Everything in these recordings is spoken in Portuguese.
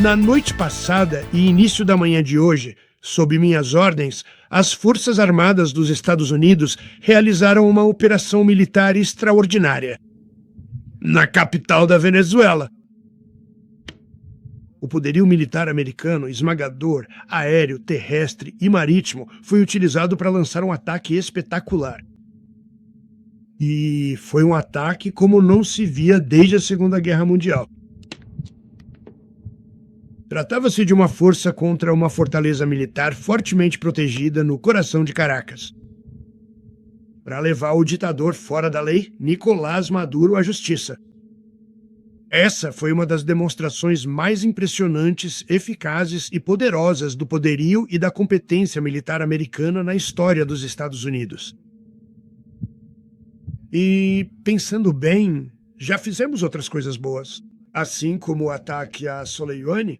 Na noite passada e início da manhã de hoje, sob minhas ordens, as Forças Armadas dos Estados Unidos realizaram uma operação militar extraordinária na capital da Venezuela. O poderio militar americano, esmagador, aéreo, terrestre e marítimo, foi utilizado para lançar um ataque espetacular. E foi um ataque como não se via desde a Segunda Guerra Mundial. Tratava-se de uma força contra uma fortaleza militar fortemente protegida no coração de Caracas, para levar o ditador fora da lei, Nicolás Maduro, à justiça. Essa foi uma das demonstrações mais impressionantes, eficazes e poderosas do poderio e da competência militar americana na história dos Estados Unidos. E, pensando bem, já fizemos outras coisas boas, assim como o ataque a Soleimani,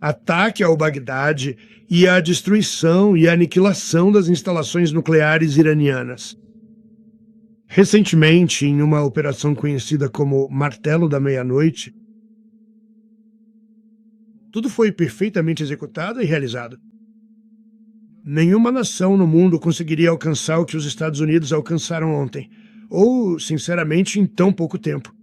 ataque ao Bagdade e a destruição e aniquilação das instalações nucleares iranianas. Recentemente, em uma operação conhecida como Martelo da Meia-Noite, tudo foi perfeitamente executado e realizado. Nenhuma nação no mundo conseguiria alcançar o que os Estados Unidos alcançaram ontem, ou, sinceramente, em tão pouco tempo.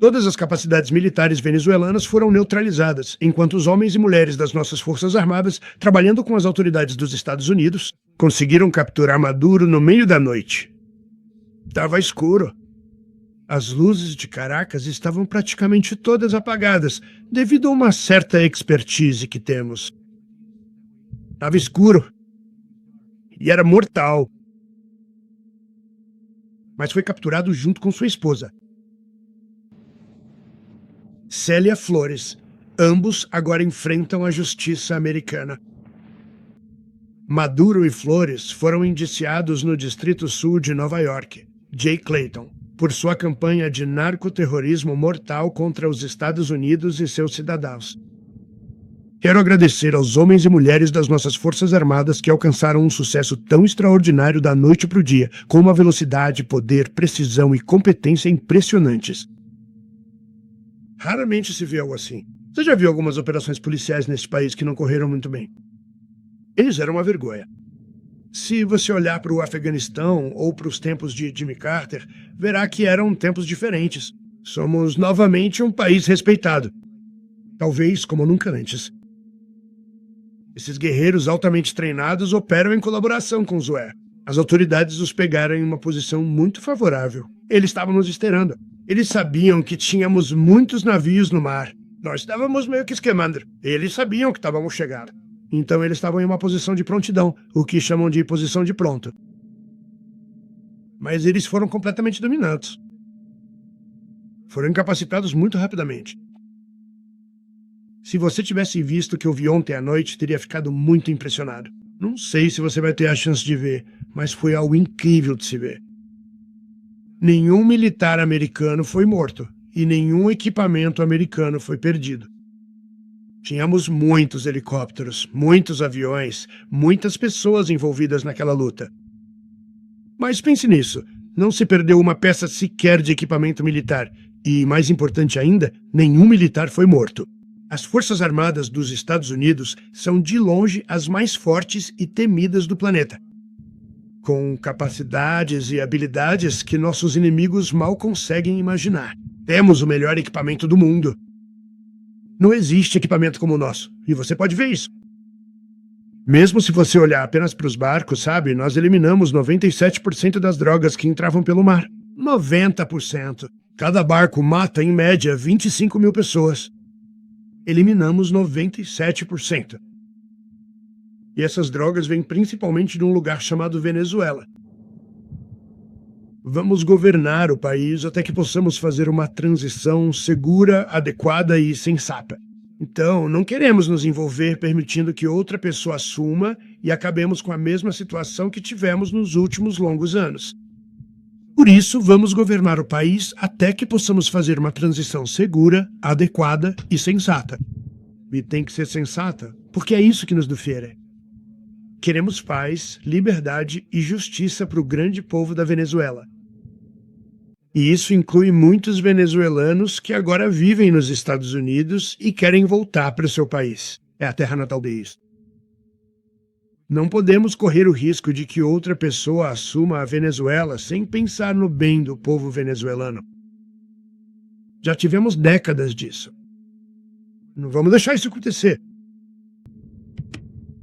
Todas as capacidades militares venezuelanas foram neutralizadas, enquanto os homens e mulheres das nossas Forças Armadas, trabalhando com as autoridades dos Estados Unidos, conseguiram capturar Maduro no meio da noite. Estava escuro. As luzes de Caracas estavam praticamente todas apagadas, devido a uma certa expertise que temos. Estava escuro. E era mortal. Mas foi capturado junto com sua esposa, Célia Flores. Ambos agora enfrentam a justiça americana. Maduro e Flores foram indiciados no Distrito Sul de Nova York, Jay Clayton, por sua campanha de narcoterrorismo mortal contra os Estados Unidos e seus cidadãos. Quero agradecer aos homens e mulheres das nossas Forças Armadas que alcançaram um sucesso tão extraordinário da noite para o dia, com uma velocidade, poder, precisão e competência impressionantes. Raramente se vê algo assim. Você já viu algumas operações policiais neste país que não correram muito bem? Eles eram uma vergonha. Se você olhar para o Afeganistão ou para os tempos de Jimmy Carter, verá que eram tempos diferentes. Somos novamente um país respeitado. Talvez como nunca antes. Esses guerreiros altamente treinados operam em colaboração com o Zoé. As autoridades os pegaram em uma posição muito favorável. Eles estavam nos esperando. Eles sabiam que tínhamos muitos navios no mar. Nós estávamos meio que esquemando. Eles sabiam que estávamos chegando. Então eles estavam em uma posição de prontidão, o que chamam de posição de pronto. Mas eles foram completamente dominados. Foram incapacitados muito rapidamente. Se você tivesse visto o que eu vi ontem à noite, teria ficado muito impressionado. Não sei se você vai ter a chance de ver, mas foi algo incrível de se ver. Nenhum militar americano foi morto e nenhum equipamento americano foi perdido. Tínhamos muitos helicópteros, muitos aviões, muitas pessoas envolvidas naquela luta. Mas pense nisso, não se perdeu uma peça sequer de equipamento militar e, mais importante ainda, nenhum militar foi morto. As Forças Armadas dos Estados Unidos são de longe as mais fortes e temidas do planeta, com capacidades e habilidades que nossos inimigos mal conseguem imaginar. Temos o melhor equipamento do mundo. Não existe equipamento como o nosso, e você pode ver isso. Mesmo se você olhar apenas para os barcos, sabe, nós eliminamos 97% das drogas que entravam pelo mar. 90%. Cada barco mata, em média, 25 mil pessoas. Eliminamos 97%. E essas drogas vêm principalmente de um lugar chamado Venezuela. Vamos governar o país até que possamos fazer uma transição segura, adequada e sensata. Então, não queremos nos envolver permitindo que outra pessoa assuma e acabemos com a mesma situação que tivemos nos últimos longos anos. Por isso, vamos governar o país até que possamos fazer uma transição segura, adequada e sensata. E tem que ser sensata, porque é isso que nos difere. Queremos paz, liberdade e justiça para o grande povo da Venezuela. E isso inclui muitos venezuelanos que agora vivem nos Estados Unidos e querem voltar para o seu país. É a terra natal deles. Não podemos correr o risco de que outra pessoa assuma a Venezuela sem pensar no bem do povo venezuelano. Já tivemos décadas disso. Não vamos deixar isso acontecer.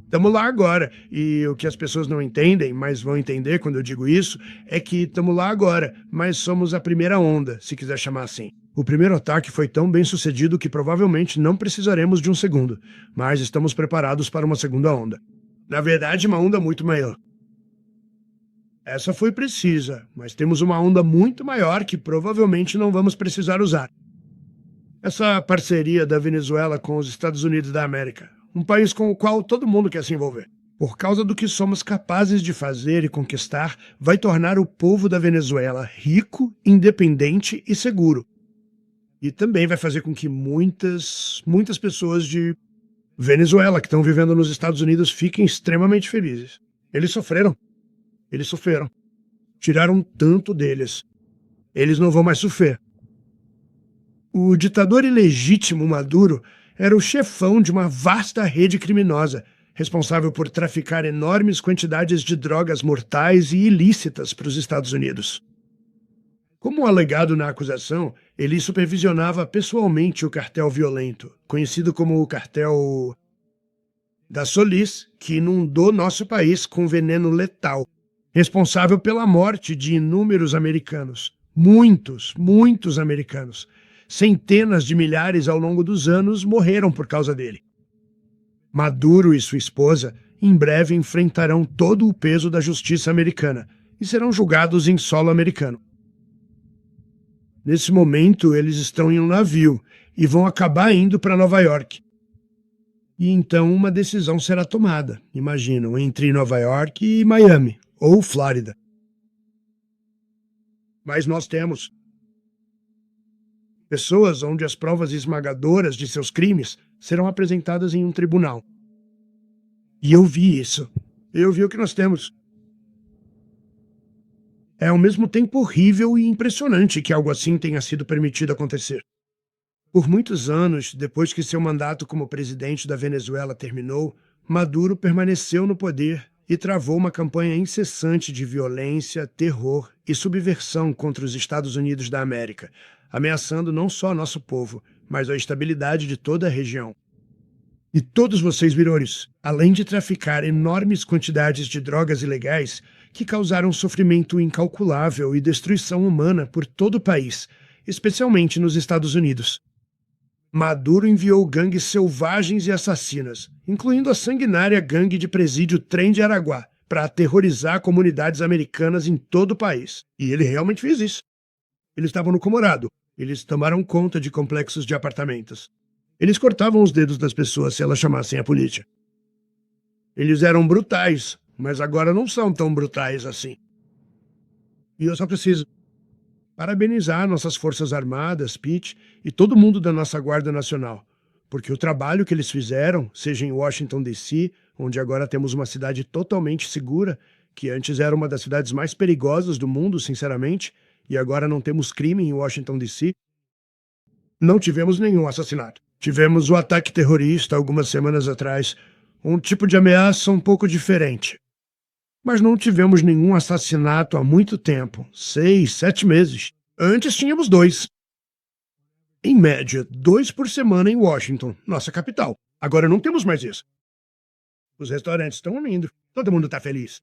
Estamos lá agora, e o que as pessoas não entendem, mas vão entender quando eu digo isso, é que estamos lá agora, mas somos a primeira onda, se quiser chamar assim. O primeiro ataque foi tão bem sucedido que provavelmente não precisaremos de um segundo, mas estamos preparados para uma segunda onda. Na verdade, uma onda muito maior. Essa foi precisa, mas temos uma onda muito maior que provavelmente não vamos precisar usar. Essa parceria da Venezuela com os Estados Unidos da América, um país com o qual todo mundo quer se envolver, por causa do que somos capazes de fazer e conquistar, vai tornar o povo da Venezuela rico, independente e seguro. E também vai fazer com que muitas pessoas de Venezuela que estão vivendo nos Estados Unidos fiquem extremamente felizes. Eles sofreram. Eles sofreram. Tiraram tanto deles. Eles não vão mais sofrer. O ditador ilegítimo Maduro era o chefão de uma vasta rede criminosa, responsável por traficar enormes quantidades de drogas mortais e ilícitas para os Estados Unidos. Como alegado na acusação, ele supervisionava pessoalmente o cartel violento, conhecido como o cartel da Solis, que inundou nosso país com veneno letal, responsável pela morte de inúmeros americanos. Muitos americanos. Centenas de milhares ao longo dos anos morreram por causa dele. Maduro e sua esposa em breve enfrentarão todo o peso da justiça americana e serão julgados em solo americano. Nesse momento, eles estão em um navio e vão acabar indo para Nova York. E então uma decisão será tomada, imaginam, entre Nova York e Miami, ou Flórida. Mas nós temos pessoas onde as provas esmagadoras de seus crimes serão apresentadas em um tribunal. E eu vi isso. Eu vi o que nós temos. É ao mesmo tempo horrível e impressionante que algo assim tenha sido permitido acontecer. Por muitos anos, depois que seu mandato como presidente da Venezuela terminou, Maduro permaneceu no poder e travou uma campanha incessante de violência, terror e subversão contra os Estados Unidos da América, ameaçando não só nosso povo, mas a estabilidade de toda a região. E todos vocês viram isso, além de traficar enormes quantidades de drogas ilegais que causaram sofrimento incalculável e destruição humana por todo o país, especialmente nos Estados Unidos. Maduro enviou gangues selvagens e assassinas, incluindo a sanguinária gangue de presídio Trem de Araguá, para aterrorizar comunidades americanas em todo o país. E ele realmente fez isso. Eles estavam no Colorado. Eles tomaram conta de complexos de apartamentos. Eles cortavam os dedos das pessoas se elas chamassem a polícia. Eles eram brutais, mas agora não são tão brutais assim. E eu só preciso parabenizar nossas Forças Armadas, Pete, e todo mundo da nossa Guarda Nacional, porque o trabalho que eles fizeram, seja em Washington, D.C., onde agora temos uma cidade totalmente segura, que antes era uma das cidades mais perigosas do mundo, sinceramente, e agora não temos crime em Washington, D.C., não tivemos nenhum assassinato. Tivemos o ataque terrorista algumas semanas atrás, um tipo de ameaça um pouco diferente. Mas não tivemos nenhum assassinato há muito tempo, 6, 7 meses. Antes tínhamos 2. Em média, 2 por semana em Washington, nossa capital. Agora não temos mais isso. Os restaurantes estão indo, todo mundo está feliz.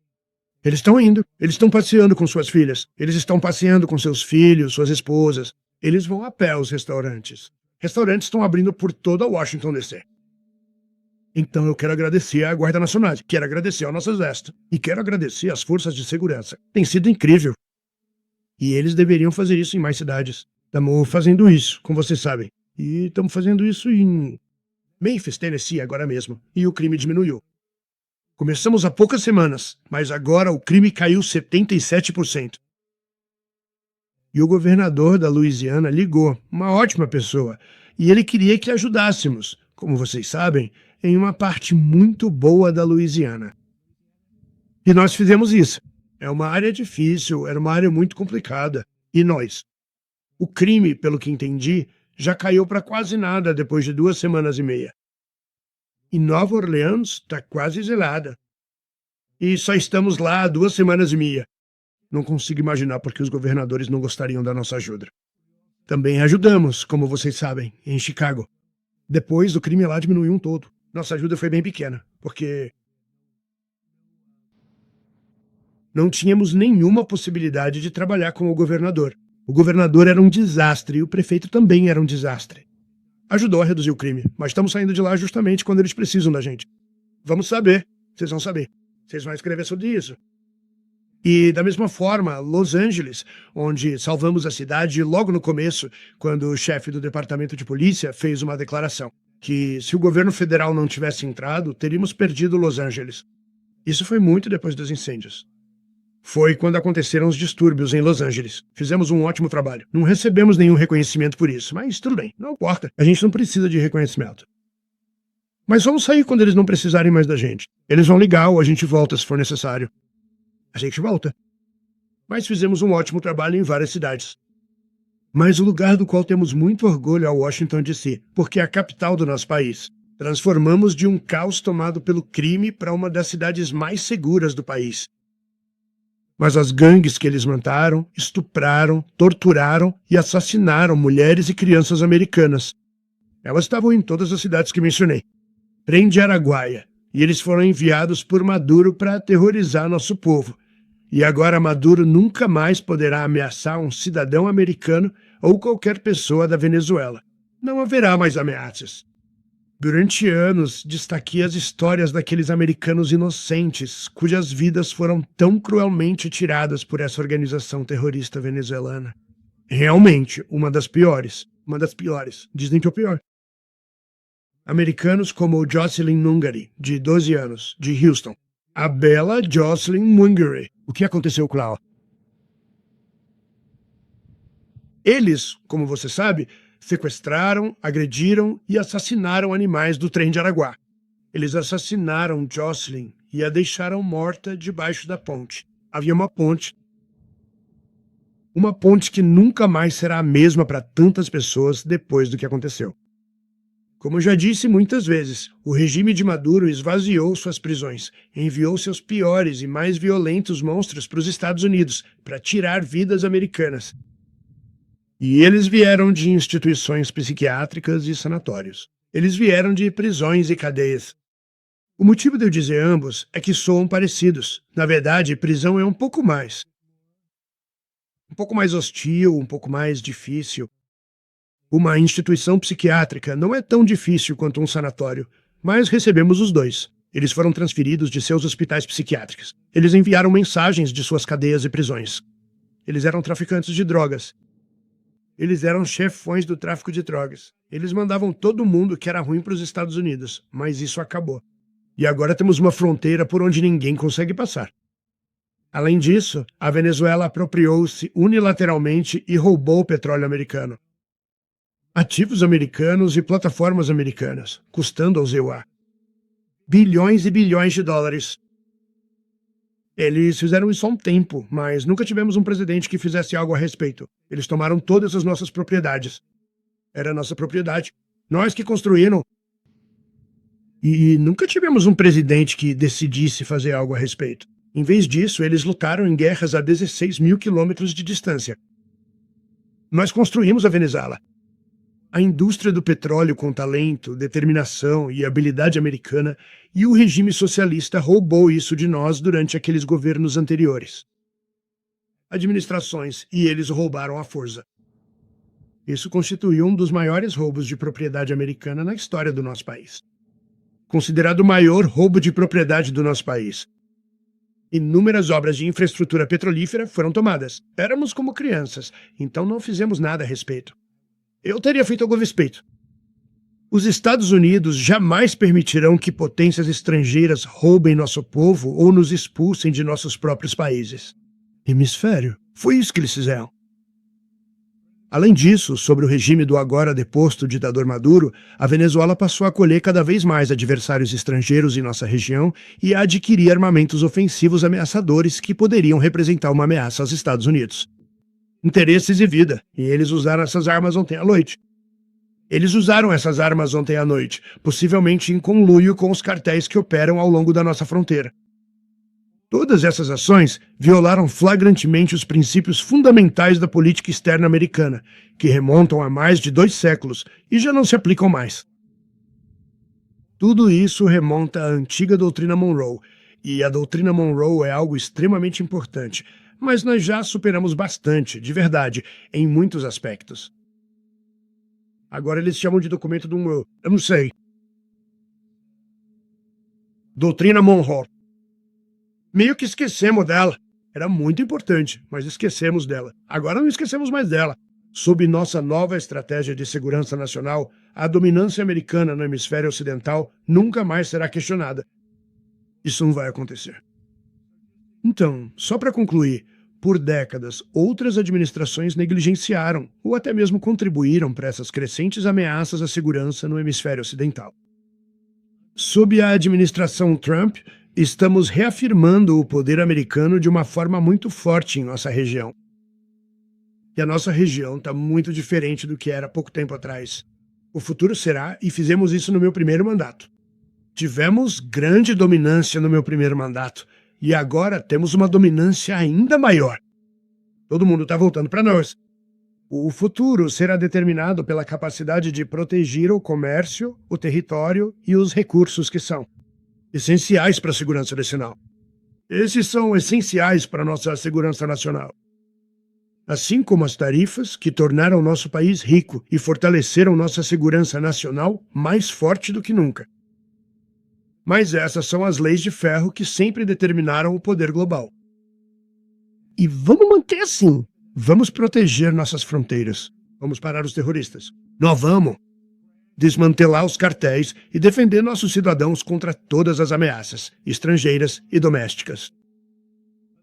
Eles estão indo, eles estão passeando com suas filhas, eles estão passeando com seus filhos, suas esposas. Eles vão a pé aos restaurantes. Restaurantes estão abrindo por toda Washington, D.C. Então eu quero agradecer à Guarda Nacional, quero agradecer ao nosso exército e quero agradecer às forças de segurança. Tem sido incrível. E eles deveriam fazer isso em mais cidades. Estamos fazendo isso, como vocês sabem. E estamos fazendo isso em Memphis, Tennessee, agora mesmo. E o crime diminuiu. Começamos há poucas semanas, mas agora o crime caiu 77%. E o governador da Louisiana ligou, uma ótima pessoa, e ele queria que ajudássemos, como vocês sabem, em uma parte muito boa da Louisiana. E nós fizemos isso. É uma área difícil, era uma área muito complicada. E nós O crime, pelo que entendi, já caiu para quase nada depois de 2 semanas e meia. E Nova Orleans está quase zelada. E só estamos lá há 2 semanas e meia. Não consigo imaginar por que os governadores não gostariam da nossa ajuda. Também ajudamos, como vocês sabem, em Chicago. Depois, o crime lá diminuiu um todo. Nossa ajuda foi bem pequena, porque não tínhamos nenhuma possibilidade de trabalhar com o governador. O governador era um desastre e o prefeito também era um desastre. Ajudou a reduzir o crime, mas estamos saindo de lá justamente quando eles precisam da gente. Vamos saber, vocês vão saber. Vocês vão escrever sobre isso. E, da mesma forma, Los Angeles, onde salvamos a cidade logo no começo, quando o chefe do departamento de polícia fez uma declaração que, se o governo federal não tivesse entrado, teríamos perdido Los Angeles. Isso foi muito depois dos incêndios. Foi quando aconteceram os distúrbios em Los Angeles. Fizemos um ótimo trabalho. Não recebemos nenhum reconhecimento por isso, mas tudo bem, não importa. A gente não precisa de reconhecimento. Mas vamos sair quando eles não precisarem mais da gente. Eles vão ligar ou a gente volta se for necessário. A gente volta. Mas fizemos um ótimo trabalho em várias cidades. Mas o lugar do qual temos muito orgulho é Washington, D.C., porque é a capital do nosso país. Transformamos de um caos tomado pelo crime para uma das cidades mais seguras do país. Mas as gangues que eles montaram, estupraram, torturaram e assassinaram mulheres e crianças americanas. Elas estavam em todas as cidades que mencionei. Prende Araguaia, e eles foram enviados por Maduro para aterrorizar nosso povo. E agora Maduro nunca mais poderá ameaçar um cidadão americano ou qualquer pessoa da Venezuela. Não haverá mais ameaças. Durante anos, destaquei as histórias daqueles americanos inocentes, cujas vidas foram tão cruelmente tiradas por essa organização terrorista venezuelana. Realmente, uma das piores. Dizem que é o pior. Americanos como Jocelyn Mungari, de 12 anos, de Houston. A bela Jocelyn Mungari. O que aconteceu com ela? Eles, como você sabe, sequestraram, agrediram e assassinaram animais do trem de Araguá. Eles assassinaram Jocelyn e a deixaram morta debaixo da ponte. Havia uma ponte. Uma ponte que nunca mais será a mesma para tantas pessoas depois do que aconteceu. Como já disse muitas vezes, o regime de Maduro esvaziou suas prisões, enviou seus piores e mais violentos monstros para os Estados Unidos para tirar vidas americanas. E eles vieram de instituições psiquiátricas e sanatórios. Eles vieram de prisões e cadeias. O motivo de eu dizer ambos é que soam parecidos. Na verdade, prisão é um pouco mais. Um pouco mais hostil, um pouco mais difícil. Uma instituição psiquiátrica não é tão difícil quanto um sanatório, mas recebemos os dois. Eles foram transferidos de seus hospitais psiquiátricos. Eles enviaram mensagens de suas cadeias e prisões. Eles eram traficantes de drogas. Eles eram chefões do tráfico de drogas. Eles mandavam todo mundo que era ruim para os Estados Unidos, mas isso acabou. E agora temos uma fronteira por onde ninguém consegue passar. Além disso, a Venezuela apropriou-se unilateralmente e roubou o petróleo americano. Ativos americanos e plataformas americanas, custando aos EUA bilhões e bilhões de dólares. Eles fizeram isso há um tempo, mas nunca tivemos um presidente que fizesse algo a respeito. Eles tomaram todas as nossas propriedades. Era nossa propriedade. Nós que construíram. E nunca tivemos um presidente que decidisse fazer algo a respeito. Em vez disso, eles lutaram em guerras a 16 mil quilômetros de distância. Nós construímos a Venezuela. A indústria do petróleo com talento, determinação e habilidade americana e o regime socialista roubou isso de nós durante aqueles governos anteriores. Administrações, e eles roubaram à força. Isso constituiu um dos maiores roubos de propriedade americana na história do nosso país. Considerado o maior roubo de propriedade do nosso país. Inúmeras obras de infraestrutura petrolífera foram tomadas. Éramos como crianças, então não fizemos nada a respeito. Eu teria feito algo a respeito. Os Estados Unidos jamais permitirão que potências estrangeiras roubem nosso povo ou nos expulsem de nossos próprios países. Hemisfério, foi isso que eles fizeram. Além disso, sobre o regime do agora deposto ditador Maduro, a Venezuela passou a acolher cada vez mais adversários estrangeiros em nossa região e a adquirir armamentos ofensivos ameaçadores que poderiam representar uma ameaça aos Estados Unidos. interesses e vida. E eles usaram essas armas ontem à noite. Eles usaram essas armas ontem à noite, possivelmente em conluio com os cartéis que operam ao longo da nossa fronteira. Todas essas ações violaram flagrantemente os princípios fundamentais da política externa americana, que remontam a mais de 2 séculos e já não se aplicam mais. Tudo isso remonta à antiga doutrina Monroe, e a doutrina Monroe é algo extremamente importante, mas nós já superamos bastante, de verdade, em muitos aspectos. Agora eles chamam de documento do Monroe. Eu não sei. Doutrina Monroe. Meio que esquecemos dela. Era muito importante, mas esquecemos dela. Agora não esquecemos mais dela. Sob nossa nova estratégia de segurança nacional, a dominância americana no hemisfério ocidental nunca mais será questionada. Isso não vai acontecer. Então, só para concluir, por décadas, outras administrações negligenciaram ou até mesmo contribuíram para essas crescentes ameaças à segurança no hemisfério ocidental. Sob a administração Trump, estamos reafirmando o poder americano de uma forma muito forte em nossa região. E a nossa região está muito diferente do que era há pouco tempo atrás. O futuro será, e fizemos isso no meu primeiro mandato. Tivemos grande dominância no meu primeiro mandato, e agora temos uma dominância ainda maior. Todo mundo está voltando para nós. O futuro será determinado pela capacidade de proteger o comércio, o território e os recursos que são essenciais para a segurança nacional. Esses são essenciais para a nossa segurança nacional. Assim como as tarifas que tornaram nosso país rico e fortaleceram nossa segurança nacional mais forte do que nunca. Mas essas são as leis de ferro que sempre determinaram o poder global. E vamos manter assim. Vamos proteger nossas fronteiras. Vamos parar os terroristas. Nós vamos desmantelar os cartéis e defender nossos cidadãos contra todas as ameaças, estrangeiras e domésticas.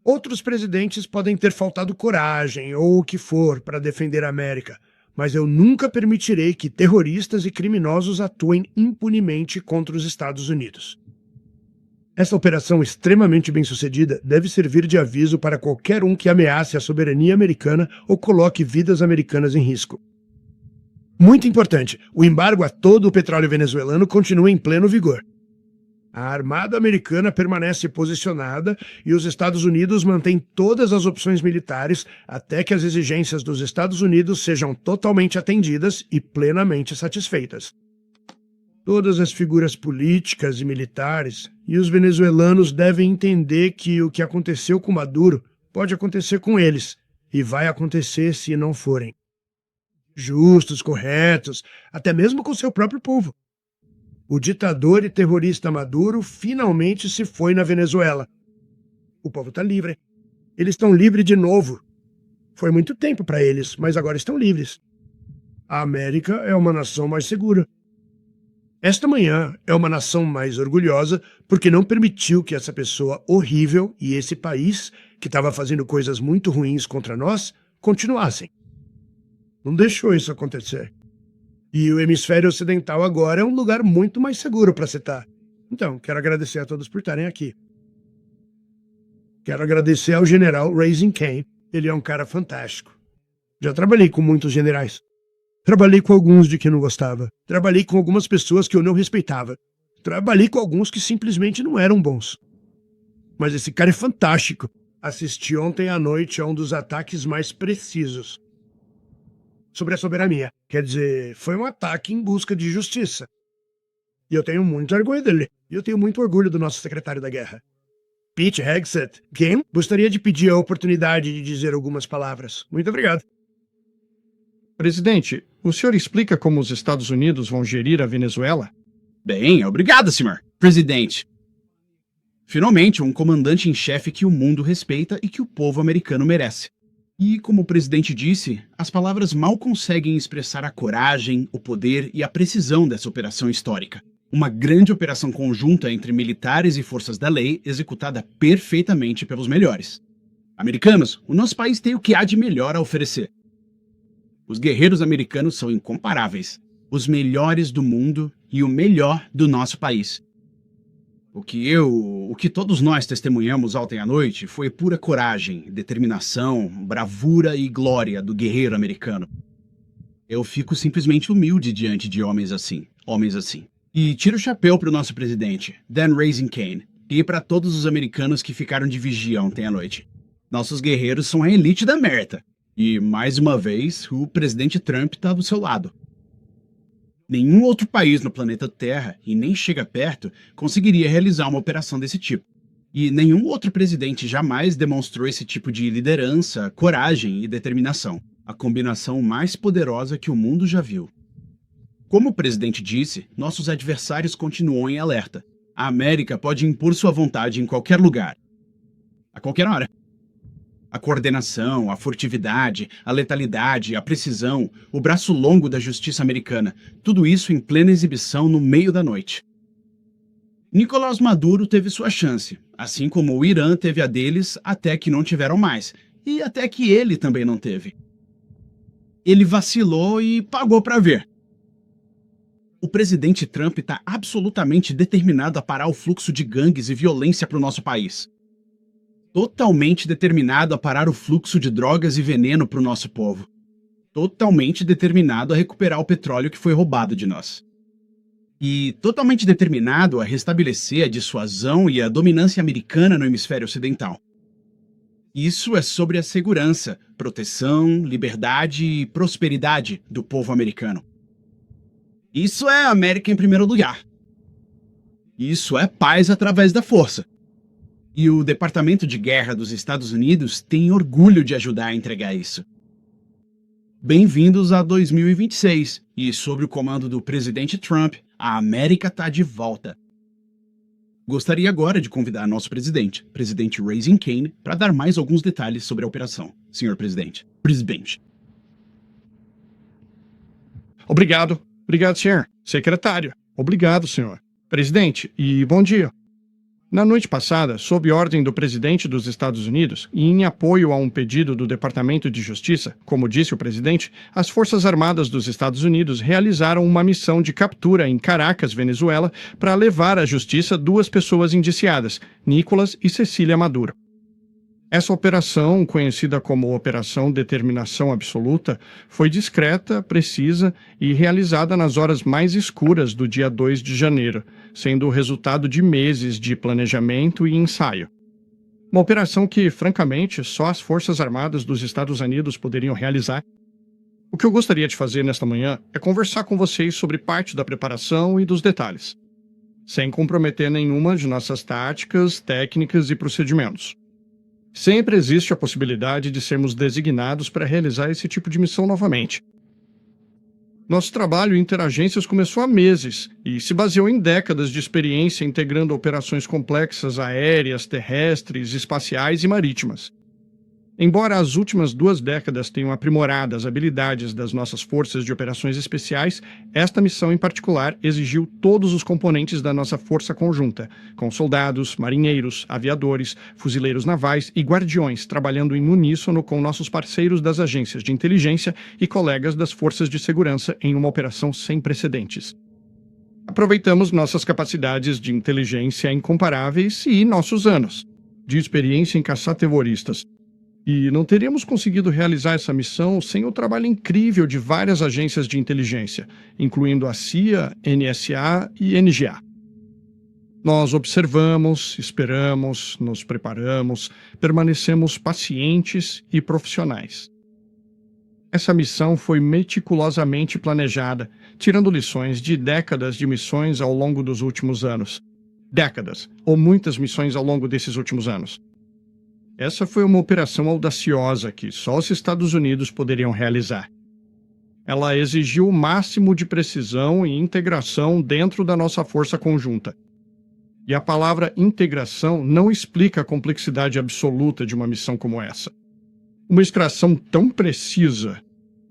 Outros presidentes podem ter faltado coragem ou o que for para defender a América, mas eu nunca permitirei que terroristas e criminosos atuem impunemente contra os Estados Unidos. Essa operação extremamente bem-sucedida deve servir de aviso para qualquer um que ameace a soberania americana ou coloque vidas americanas em risco. Muito importante, o embargo a todo o petróleo venezuelano continua em pleno vigor. A Armada Americana permanece posicionada e os Estados Unidos mantêm todas as opções militares até que as exigências dos Estados Unidos sejam totalmente atendidas e plenamente satisfeitas. Todas as figuras políticas e militares e os venezuelanos devem entender que o que aconteceu com Maduro pode acontecer com eles e vai acontecer se não forem justos, corretos, até mesmo com seu próprio povo. O ditador e terrorista Maduro finalmente se foi na Venezuela. O povo está livre. Eles estão livres de novo. Foi muito tempo para eles, mas agora estão livres. A América é uma nação mais segura. Esta manhã é uma nação mais orgulhosa porque não permitiu que essa pessoa horrível e esse país, que estava fazendo coisas muito ruins contra nós, continuassem. Não deixou isso acontecer. E o hemisfério ocidental agora é um lugar muito mais seguro para se estar. Então, quero agradecer a todos por estarem aqui. Quero agradecer ao general Raising Cane. Ele é um cara fantástico. Já trabalhei com muitos generais. Trabalhei com alguns de quem não gostava. Trabalhei com algumas pessoas que eu não respeitava. Trabalhei com alguns que simplesmente não eram bons. Mas esse cara é fantástico. Assisti ontem à noite a um dos ataques mais precisos sobre a soberania. Quer dizer, foi um ataque em busca de justiça. E eu tenho muito orgulho dele. E eu tenho muito orgulho do nosso secretário da guerra. Pete Hegseth. Quem? Gostaria de pedir a oportunidade de dizer algumas palavras. Muito obrigado. Presidente, o senhor explica como os Estados Unidos vão gerir a Venezuela? Bem, obrigado, senhor presidente. Finalmente, um comandante em chefe que o mundo respeita e que o povo americano merece. E, como o presidente disse, as palavras mal conseguem expressar a coragem, o poder e a precisão dessa operação histórica. Uma grande operação conjunta entre militares e forças da lei, executada perfeitamente pelos melhores. Americanos, o nosso país tem o que há de melhor a oferecer. Os guerreiros americanos são incomparáveis, os melhores do mundo e o melhor do nosso país. O que todos nós testemunhamos ontem à noite foi pura coragem, determinação, bravura e glória do guerreiro americano. Eu fico simplesmente humilde diante de homens assim. E tiro o chapéu pro nosso presidente, Dan Raising Cane, e para todos os americanos que ficaram de vigia ontem à noite. Nossos guerreiros são a elite da merda. E, mais uma vez, o presidente Trump tá do seu lado. Nenhum outro país no planeta Terra, e nem chega perto, conseguiria realizar uma operação desse tipo. E nenhum outro presidente jamais demonstrou esse tipo de liderança, coragem e determinação. A combinação mais poderosa que o mundo já viu. Como o presidente disse, nossos adversários continuam em alerta. A América pode impor sua vontade em qualquer lugar. A qualquer hora. A coordenação, a furtividade, a letalidade, a precisão, o braço longo da justiça americana, tudo isso em plena exibição no meio da noite. Nicolás Maduro teve sua chance, assim como o Irã teve a deles até que não tiveram mais, e até que ele também não teve. Ele vacilou e pagou para ver. O presidente Trump está absolutamente determinado a parar o fluxo de gangues e violência para o nosso país. Totalmente determinado a parar o fluxo de drogas e veneno para o nosso povo. Totalmente determinado a recuperar o petróleo que foi roubado de nós. E totalmente determinado a restabelecer a dissuasão e a dominância americana no hemisfério ocidental. Isso é sobre a segurança, proteção, liberdade e prosperidade do povo americano. Isso é América em primeiro lugar. Isso é paz através da força. E o Departamento de Guerra dos Estados Unidos tem orgulho de ajudar a entregar isso. Bem-vindos a 2026, e sob o comando do presidente Trump, a América está de volta. Gostaria agora de convidar nosso presidente Raising Cane, para dar mais alguns detalhes sobre a operação. Senhor presidente. Obrigado, senhor. Secretário. Obrigado, senhor. Presidente, e bom dia. Na noite passada, sob ordem do presidente dos Estados Unidos e em apoio a um pedido do Departamento de Justiça, como disse o presidente, as Forças Armadas dos Estados Unidos realizaram uma missão de captura em Caracas, Venezuela, para levar à justiça duas pessoas indiciadas, Nicolás e Cecília Maduro. Essa operação, conhecida como Operação Determinação Absoluta, foi discreta, precisa e realizada nas horas mais escuras do dia 2 de janeiro, sendo o resultado de meses de planejamento e ensaio. Uma operação que, francamente, só as Forças Armadas dos Estados Unidos poderiam realizar. O que eu gostaria de fazer nesta manhã é conversar com vocês sobre parte da preparação e dos detalhes, sem comprometer nenhuma de nossas táticas, técnicas e procedimentos. Sempre existe a possibilidade de sermos designados para realizar esse tipo de missão novamente. Nosso trabalho em interagências começou há meses e se baseou em décadas de experiência integrando operações complexas aéreas, terrestres, espaciais e marítimas. Embora as últimas 2 décadas tenham aprimorado as habilidades das nossas forças de operações especiais, esta missão em particular exigiu todos os componentes da nossa força conjunta, com soldados, marinheiros, aviadores, fuzileiros navais e guardiões trabalhando em uníssono com nossos parceiros das agências de inteligência e colegas das forças de segurança em uma operação sem precedentes. Aproveitamos nossas capacidades de inteligência incomparáveis e nossos anos de experiência em caçar terroristas. E não teríamos conseguido realizar essa missão sem o trabalho incrível de várias agências de inteligência, incluindo a CIA, NSA e NGA. Nós observamos, esperamos, nos preparamos, permanecemos pacientes e profissionais. Essa missão foi meticulosamente planejada, tirando lições de décadas de missões ao longo dos últimos anos. Décadas, ou muitas missões ao longo desses últimos anos. Essa foi uma operação audaciosa que só os Estados Unidos poderiam realizar. Ela exigiu o máximo de precisão e integração dentro da nossa força conjunta. E a palavra integração não explica a complexidade absoluta de uma missão como essa. Uma extração tão precisa,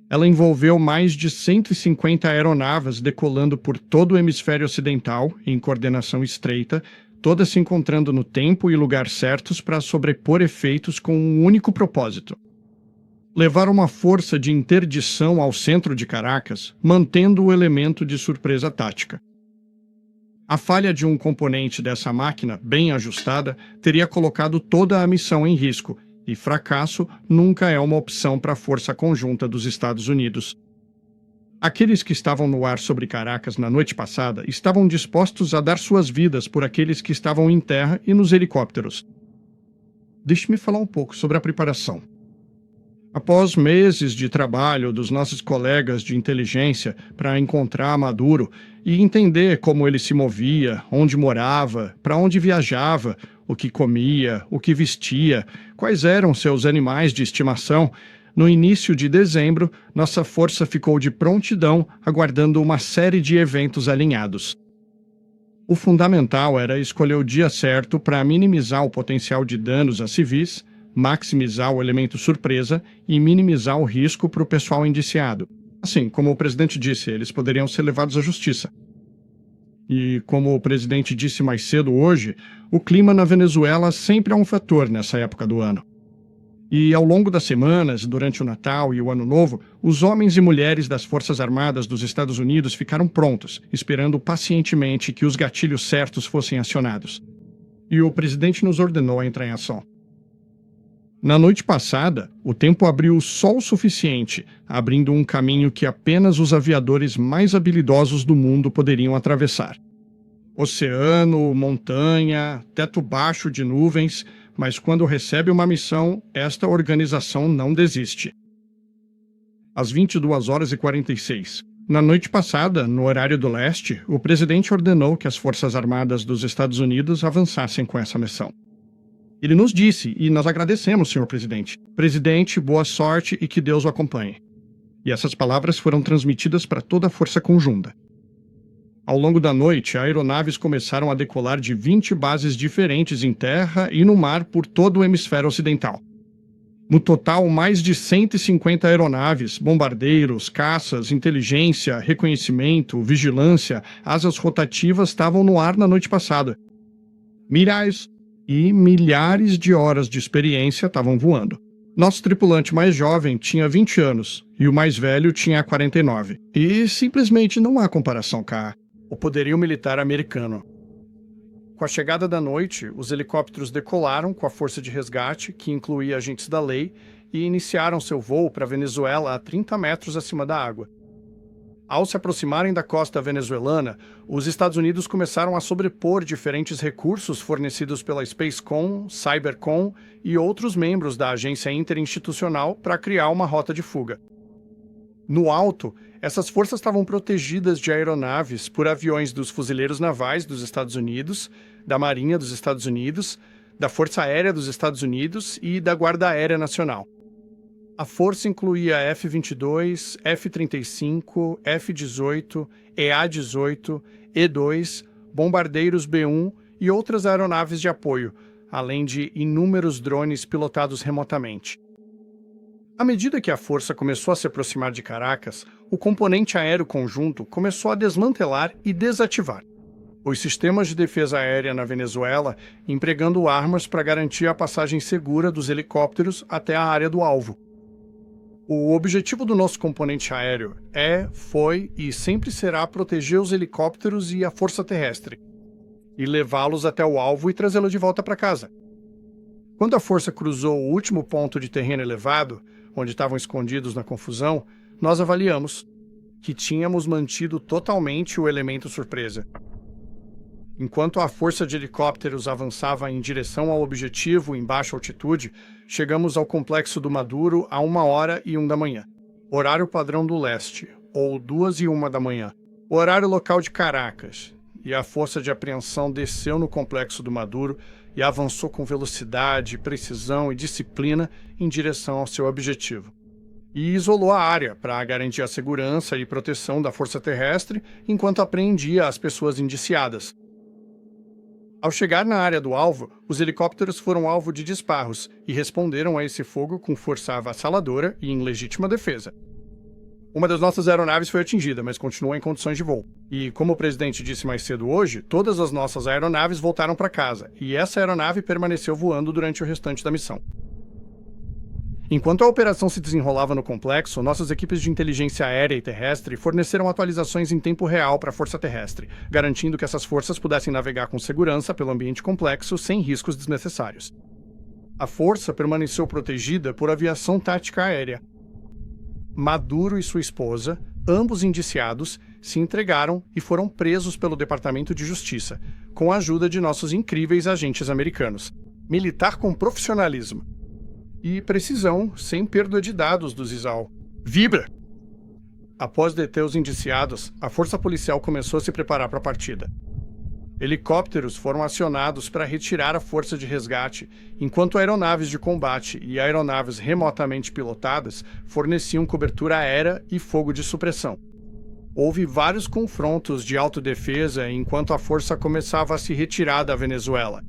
ela envolveu mais de 150 aeronaves decolando por todo o hemisfério ocidental, em coordenação estreita, todas se encontrando no tempo e lugar certos para sobrepor efeitos com um único propósito: levar uma força de interdição ao centro de Caracas, mantendo o elemento de surpresa tática. A falha de um componente dessa máquina, bem ajustada, teria colocado toda a missão em risco, e fracasso nunca é uma opção para a força conjunta dos Estados Unidos. Aqueles que estavam no ar sobre Caracas na noite passada estavam dispostos a dar suas vidas por aqueles que estavam em terra e nos helicópteros. Deixe-me falar um pouco sobre a preparação. Após meses de trabalho dos nossos colegas de inteligência para encontrar Maduro e entender como ele se movia, onde morava, para onde viajava, o que comia, o que vestia, quais eram seus animais de estimação, no início de dezembro, nossa força ficou de prontidão, aguardando uma série de eventos alinhados. O fundamental era escolher o dia certo para minimizar o potencial de danos a civis, maximizar o elemento surpresa e minimizar o risco para o pessoal indiciado. Assim, como o presidente disse, eles poderiam ser levados à justiça. E como o presidente disse mais cedo hoje, o clima na Venezuela sempre é um fator nessa época do ano. E ao longo das semanas, durante o Natal e o Ano Novo, os homens e mulheres das Forças Armadas dos Estados Unidos ficaram prontos, esperando pacientemente que os gatilhos certos fossem acionados. E o presidente nos ordenou a entrar em ação. Na noite passada, o tempo abriu só o suficiente, abrindo um caminho que apenas os aviadores mais habilidosos do mundo poderiam atravessar. Oceano, montanha, teto baixo de nuvens, mas quando recebe uma missão, esta organização não desiste. Às 22h46, na noite passada, no horário do leste, o presidente ordenou que as Forças Armadas dos Estados Unidos avançassem com essa missão. Ele nos disse, e nós agradecemos, senhor presidente. Presidente, boa sorte e que Deus o acompanhe. E essas palavras foram transmitidas para toda a força conjunta. Ao longo da noite, aeronaves começaram a decolar de 20 bases diferentes em terra e no mar por todo o hemisfério ocidental. No total, mais de 150 aeronaves, bombardeiros, caças, inteligência, reconhecimento, vigilância, asas rotativas estavam no ar na noite passada. Milhares e milhares de horas de experiência estavam voando. Nosso tripulante mais jovem tinha 20 anos e o mais velho tinha 49. E simplesmente não há comparação com o poderio militar americano. Com a chegada da noite, os helicópteros decolaram com a força de resgate, que incluía agentes da lei, e iniciaram seu voo para a Venezuela a 30 metros acima da água. Ao se aproximarem da costa venezuelana, os Estados Unidos começaram a sobrepor diferentes recursos fornecidos pela Spacecom, Cybercom e outros membros da agência interinstitucional para criar uma rota de fuga. No alto, essas forças estavam protegidas de aeronaves por aviões dos fuzileiros navais dos Estados Unidos, da Marinha dos Estados Unidos, da Força Aérea dos Estados Unidos e da Guarda Aérea Nacional. A força incluía F-22, F-35, F-18, EA-18, E-2, bombardeiros B-1 e outras aeronaves de apoio, além de inúmeros drones pilotados remotamente. À medida que a força começou a se aproximar de Caracas, o componente aéreo conjunto começou a desmantelar e desativar os sistemas de defesa aérea na Venezuela, empregando armas para garantir a passagem segura dos helicópteros até a área do alvo. O objetivo do nosso componente aéreo foi e sempre será proteger os helicópteros e a força terrestre, e levá-los até o alvo e trazê-los de volta para casa. Quando a força cruzou o último ponto de terreno elevado, onde estavam escondidos na confusão, nós avaliamos que tínhamos mantido totalmente o elemento surpresa. Enquanto a força de helicópteros avançava em direção ao objetivo em baixa altitude, chegamos ao complexo do Maduro a 1h01 da manhã, horário padrão do leste, ou 2h01 da manhã, horário local de Caracas, e a força de apreensão desceu no complexo do Maduro e avançou com velocidade, precisão e disciplina em direção ao seu objetivo. E isolou a área para garantir a segurança e proteção da força terrestre enquanto apreendia as pessoas indiciadas. Ao chegar na área do alvo, os helicópteros foram alvo de disparos e responderam a esse fogo com força avassaladora e em legítima defesa. Uma das nossas aeronaves foi atingida, mas continuou em condições de voo. E, como o presidente disse mais cedo hoje, todas as nossas aeronaves voltaram para casa, e essa aeronave permaneceu voando durante o restante da missão. Enquanto a operação se desenrolava no complexo, nossas equipes de inteligência aérea e terrestre forneceram atualizações em tempo real para a Força Terrestre, garantindo que essas forças pudessem navegar com segurança pelo ambiente complexo sem riscos desnecessários. A Força permaneceu protegida por aviação tática aérea. Maduro e sua esposa, ambos indiciados, se entregaram e foram presos pelo Departamento de Justiça, com a ajuda de nossos incríveis agentes americanos. Militar com profissionalismo e precisão, sem perda de dados do Zizal. Vibra! Após deter os indiciados, a força policial começou a se preparar para a partida. Helicópteros foram acionados para retirar a força de resgate, enquanto aeronaves de combate e aeronaves remotamente pilotadas forneciam cobertura aérea e fogo de supressão. Houve vários confrontos de autodefesa enquanto a força começava a se retirar da Venezuela.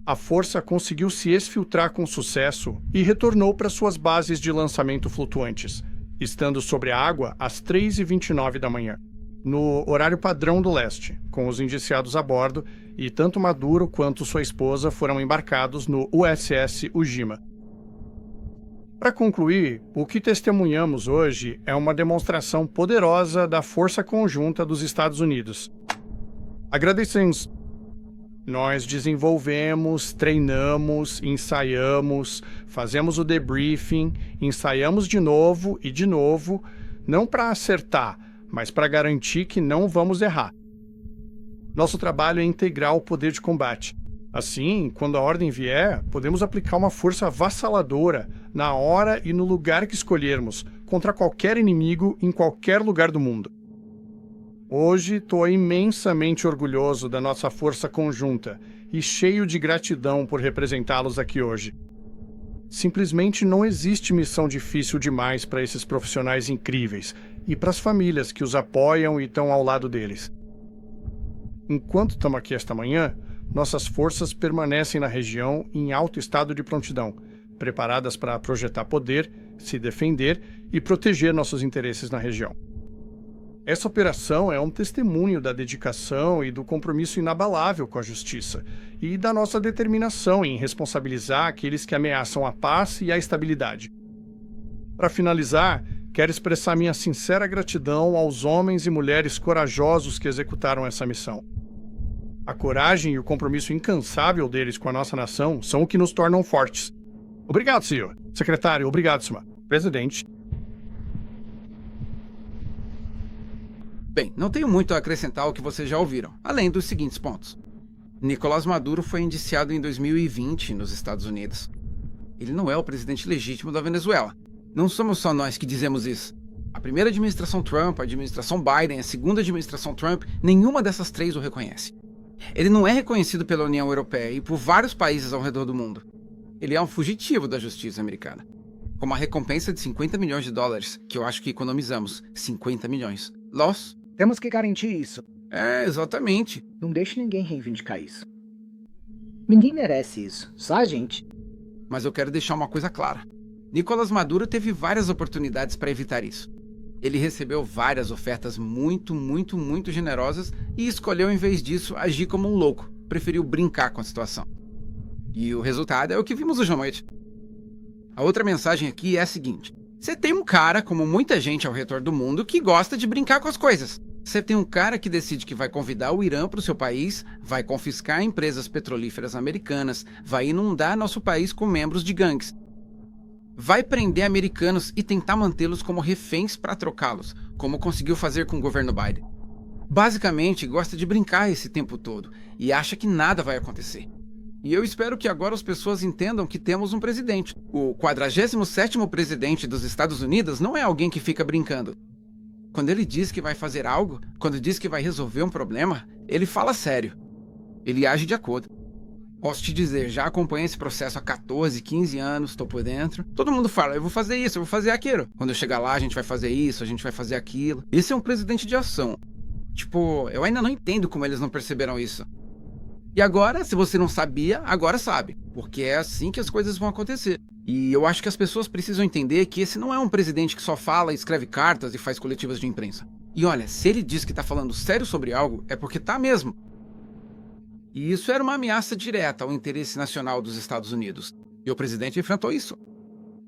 A força conseguiu se exfiltrar com sucesso e retornou para suas bases de lançamento flutuantes, estando sobre a água às 3h29 da manhã, no horário padrão do leste, com os indiciados a bordo, e tanto Maduro quanto sua esposa foram embarcados no USS Ujima. Para concluir, o que testemunhamos hoje é uma demonstração poderosa da força conjunta dos Estados Unidos. Agradecemos. Nós desenvolvemos, treinamos, ensaiamos, fazemos o debriefing, ensaiamos de novo, não para acertar, mas para garantir que não vamos errar. Nosso trabalho é integrar o poder de combate. Assim, quando a ordem vier, podemos aplicar uma força avassaladora na hora e no lugar que escolhermos, contra qualquer inimigo em qualquer lugar do mundo. Hoje estou imensamente orgulhoso da nossa força conjunta e cheio de gratidão por representá-los aqui hoje. Simplesmente não existe missão difícil demais para esses profissionais incríveis e para as famílias que os apoiam e estão ao lado deles. Enquanto estamos aqui esta manhã, nossas forças permanecem na região em alto estado de prontidão, preparadas para projetar poder, se defender e proteger nossos interesses na região. Essa operação é um testemunho da dedicação e do compromisso inabalável com a justiça e da nossa determinação em responsabilizar aqueles que ameaçam a paz e a estabilidade. Para finalizar, quero expressar minha sincera gratidão aos homens e mulheres corajosos que executaram essa missão. A coragem e o compromisso incansável deles com a nossa nação são o que nos tornam fortes. Obrigado, senhor. Secretário, obrigado, senhor. Presidente. Bem, não tenho muito a acrescentar ao que vocês já ouviram, além dos seguintes pontos. Nicolás Maduro foi indiciado em 2020 nos Estados Unidos. Ele não é o presidente legítimo da Venezuela. Não somos só nós que dizemos isso. A primeira administração Trump, a administração Biden, a segunda administração Trump, nenhuma dessas três o reconhece. Ele não é reconhecido pela União Europeia e por vários países ao redor do mundo. Ele é um fugitivo da justiça americana. Com uma recompensa de $50 milhões, que eu acho que economizamos. 50 milhões. Temos que garantir isso. É, exatamente. Não deixe ninguém reivindicar isso. Ninguém merece isso, só a gente. Mas eu quero deixar uma coisa clara. Nicolás Maduro teve várias oportunidades para evitar isso. Ele recebeu várias ofertas muito generosas e escolheu, em vez disso, agir como um louco. Preferiu brincar com a situação. E o resultado é o que vimos hoje à noite. A outra mensagem aqui é a seguinte. Você tem um cara, como muita gente ao redor do mundo, que gosta de brincar com as coisas. Você tem um cara que decide que vai convidar o Irã para o seu país, vai confiscar empresas petrolíferas americanas, vai inundar nosso país com membros de gangues. Vai prender americanos e tentar mantê-los como reféns para trocá-los, como conseguiu fazer com o governo Biden. Basicamente, gosta de brincar esse tempo todo e acha que nada vai acontecer. E eu espero que agora as pessoas entendam que temos um presidente. O 47º presidente dos Estados Unidos não é alguém que fica brincando. Quando ele diz que vai fazer algo, quando diz que vai resolver um problema, ele fala sério. Ele age de acordo. Posso te dizer, já acompanhei esse processo há 14, 15 anos, estou por dentro. Todo mundo fala, eu vou fazer isso, eu vou fazer aquilo. Quando eu chegar lá, a gente vai fazer isso, a gente vai fazer aquilo. Esse é um presidente de ação. Tipo, eu ainda não entendo como eles não perceberam isso. E agora, se você não sabia, agora sabe. Porque é assim que as coisas vão acontecer. E eu acho que as pessoas precisam entender que esse não é um presidente que só fala, escreve cartas e faz coletivas de imprensa. E olha, se ele diz que tá falando sério sobre algo, é porque tá mesmo. E isso era uma ameaça direta ao interesse nacional dos Estados Unidos. E o presidente enfrentou isso.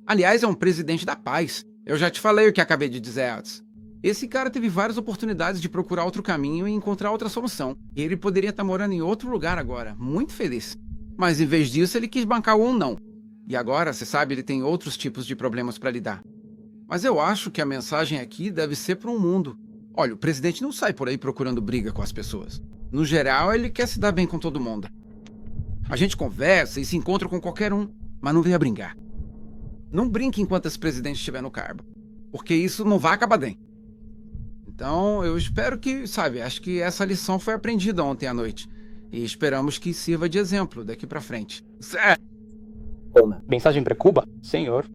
Aliás, é um presidente da paz. Eu já te falei o que acabei de dizer antes. Esse cara teve várias oportunidades de procurar outro caminho e encontrar outra solução. E ele poderia estar morando em outro lugar agora, muito feliz. Mas em vez disso, ele quis bancar o não. E agora, você sabe, ele tem outros tipos de problemas para lidar. Mas eu acho que a mensagem aqui deve ser para o mundo. Olha, o presidente não sai por aí procurando briga com as pessoas. No geral, ele quer se dar bem com todo mundo. A gente conversa e se encontra com qualquer um, mas não venha brincar. Não brinque enquanto esse presidente estiver no cargo, porque isso não vai acabar bem. Então, eu espero que, acho que essa lição foi aprendida ontem à noite. E esperamos que sirva de exemplo daqui pra frente. Uma mensagem para Cuba? Senhor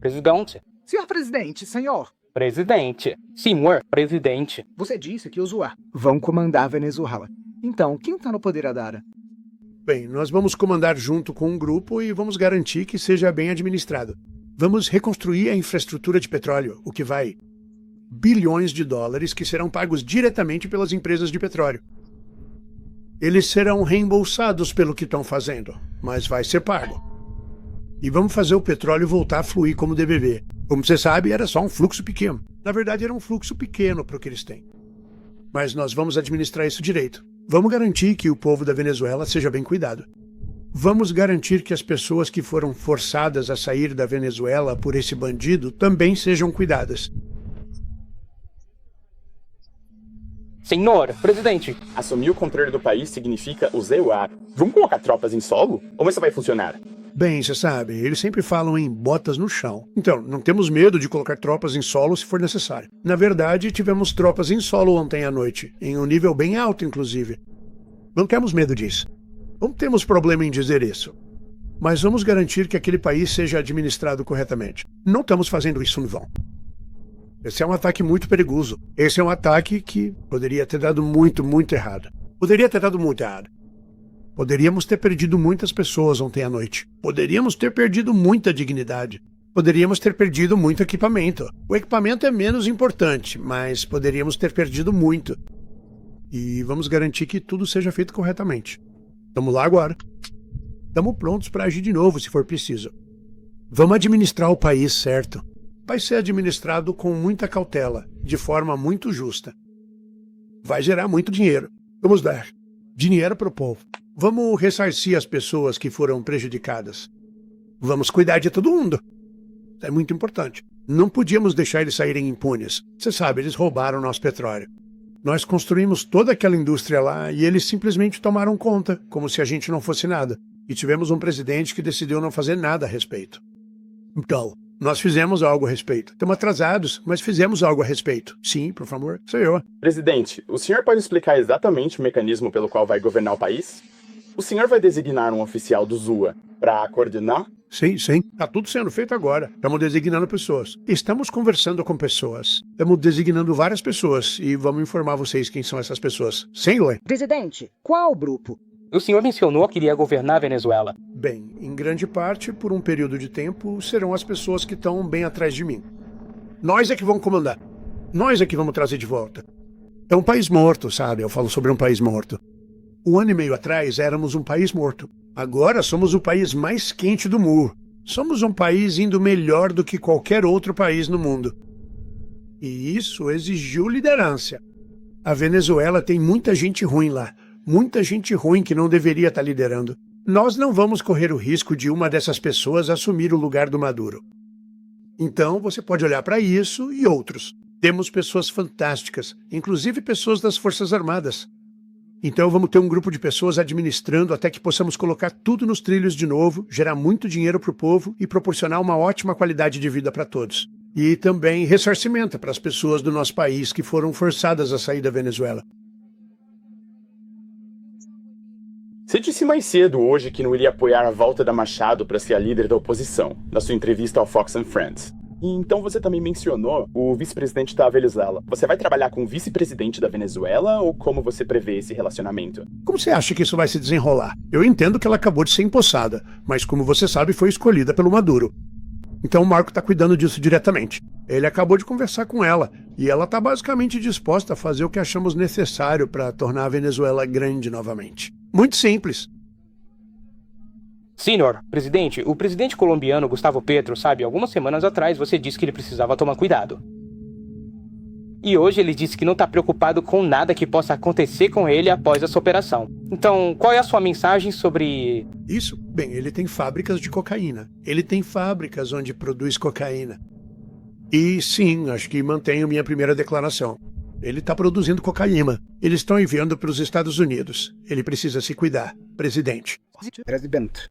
presidente. Senhor presidente, senhor. Presidente. Senhor presidente. Você disse que os UA vão comandar a Venezuela. Então, quem está no poder agora? Bem, nós vamos comandar junto com um grupo e vamos garantir que seja bem administrado. Vamos reconstruir a infraestrutura de petróleo, o que vai bilhões de dólares que serão pagos diretamente pelas empresas de petróleo. Eles serão reembolsados pelo que estão fazendo, mas vai ser pago. E vamos fazer o petróleo voltar a fluir como deveria. Como você sabe, era só um fluxo pequeno. Na verdade, era um fluxo pequeno para o que eles têm. Mas nós vamos administrar isso direito. Vamos garantir que o povo da Venezuela seja bem cuidado. Vamos garantir que as pessoas que foram forçadas a sair da Venezuela por esse bandido também sejam cuidadas. Senhor presidente. Assumir o controle do país significa o EUA. Vamos colocar tropas em solo? Como isso vai funcionar? Bem, você sabe, eles sempre falam em botas no chão. Então, não temos medo de colocar tropas em solo se for necessário. Na verdade, tivemos tropas em solo ontem à noite, em um nível bem alto, inclusive. Não temos medo disso. Não temos problema em dizer isso. Mas vamos garantir que aquele país seja administrado corretamente. Não estamos fazendo isso no vão. Esse é um ataque muito perigoso. Esse é um ataque que poderia ter dado muito errado. Poderia ter dado muito errado. Poderíamos ter perdido muitas pessoas ontem à noite. Poderíamos ter perdido muita dignidade. Poderíamos ter perdido muito equipamento. O equipamento é menos importante, mas poderíamos ter perdido muito. E vamos garantir que tudo seja feito corretamente. Estamos lá agora. Estamos prontos para agir de novo, se for preciso. Vamos administrar o país certo. Vai ser administrado com muita cautela, de forma muito justa. Vai gerar muito dinheiro. Vamos dar dinheiro para o povo. Vamos ressarcir as pessoas que foram prejudicadas. Vamos cuidar de todo mundo. É muito importante. Não podíamos deixar eles saírem impunes. Você sabe, eles roubaram nosso petróleo. Nós construímos toda aquela indústria lá e eles simplesmente tomaram conta, como se a gente não fosse nada. E tivemos um presidente que decidiu não fazer nada a respeito. Então, nós fizemos algo a respeito. Estamos atrasados, mas fizemos algo a respeito. Sim, por favor, sou eu. Presidente, o senhor pode explicar exatamente o mecanismo pelo qual vai governar o país? O senhor vai designar um oficial do ZUA para coordenar? Sim. Está tudo sendo feito agora. Estamos designando pessoas. Estamos conversando com pessoas. Estamos designando várias pessoas e vamos informar vocês quem são essas pessoas. Sim, Lê? Presidente, qual grupo? O senhor mencionou que iria governar a Venezuela. Bem, em grande parte, por um período de tempo, serão as pessoas que estão bem atrás de mim. Nós é que vamos comandar. Nós é que vamos trazer de volta. É um país morto, sabe? Eu falo sobre um país morto. 1 ano e meio atrás, éramos um país morto. Agora somos o país mais quente do mundo. Somos um país indo melhor do que qualquer outro país no mundo. E isso exigiu liderança. A Venezuela tem muita gente ruim lá. Muita gente ruim que não deveria estar liderando. Nós não vamos correr o risco de uma dessas pessoas assumir o lugar do Maduro. Então você pode olhar para isso e outros. Temos pessoas fantásticas, inclusive pessoas das Forças Armadas. Então vamos ter um grupo de pessoas administrando até que possamos colocar tudo nos trilhos de novo, gerar muito dinheiro para o povo e proporcionar uma ótima qualidade de vida para todos. E também ressarcimento para as pessoas do nosso país que foram forçadas a sair da Venezuela. Você disse mais cedo hoje que não iria apoiar a volta da Machado para ser a líder da oposição, na sua entrevista ao Fox and Friends. E então você também mencionou o vice-presidente da Venezuela. Você vai trabalhar com o vice-presidente da Venezuela ou como você prevê esse relacionamento? Como você acha que isso vai se desenrolar? Eu entendo que ela acabou de ser empossada, mas como você sabe, foi escolhida pelo Maduro. Então o Marco está cuidando disso diretamente. Ele acabou de conversar com ela e ela está basicamente disposta a fazer o que achamos necessário para tornar a Venezuela grande novamente. Muito simples. Senhor presidente, o presidente colombiano Gustavo Petro, sabe, algumas semanas atrás você disse que ele precisava tomar cuidado. E hoje ele disse que não está preocupado com nada que possa acontecer com ele após essa operação. Então, qual é a sua mensagem sobre... Isso? Bem, ele tem fábricas de cocaína. Ele tem fábricas onde produz cocaína. E sim, acho que mantenho minha primeira declaração. Ele está produzindo cocaína. Eles estão enviando para os Estados Unidos. Ele precisa se cuidar, presidente. Presidente.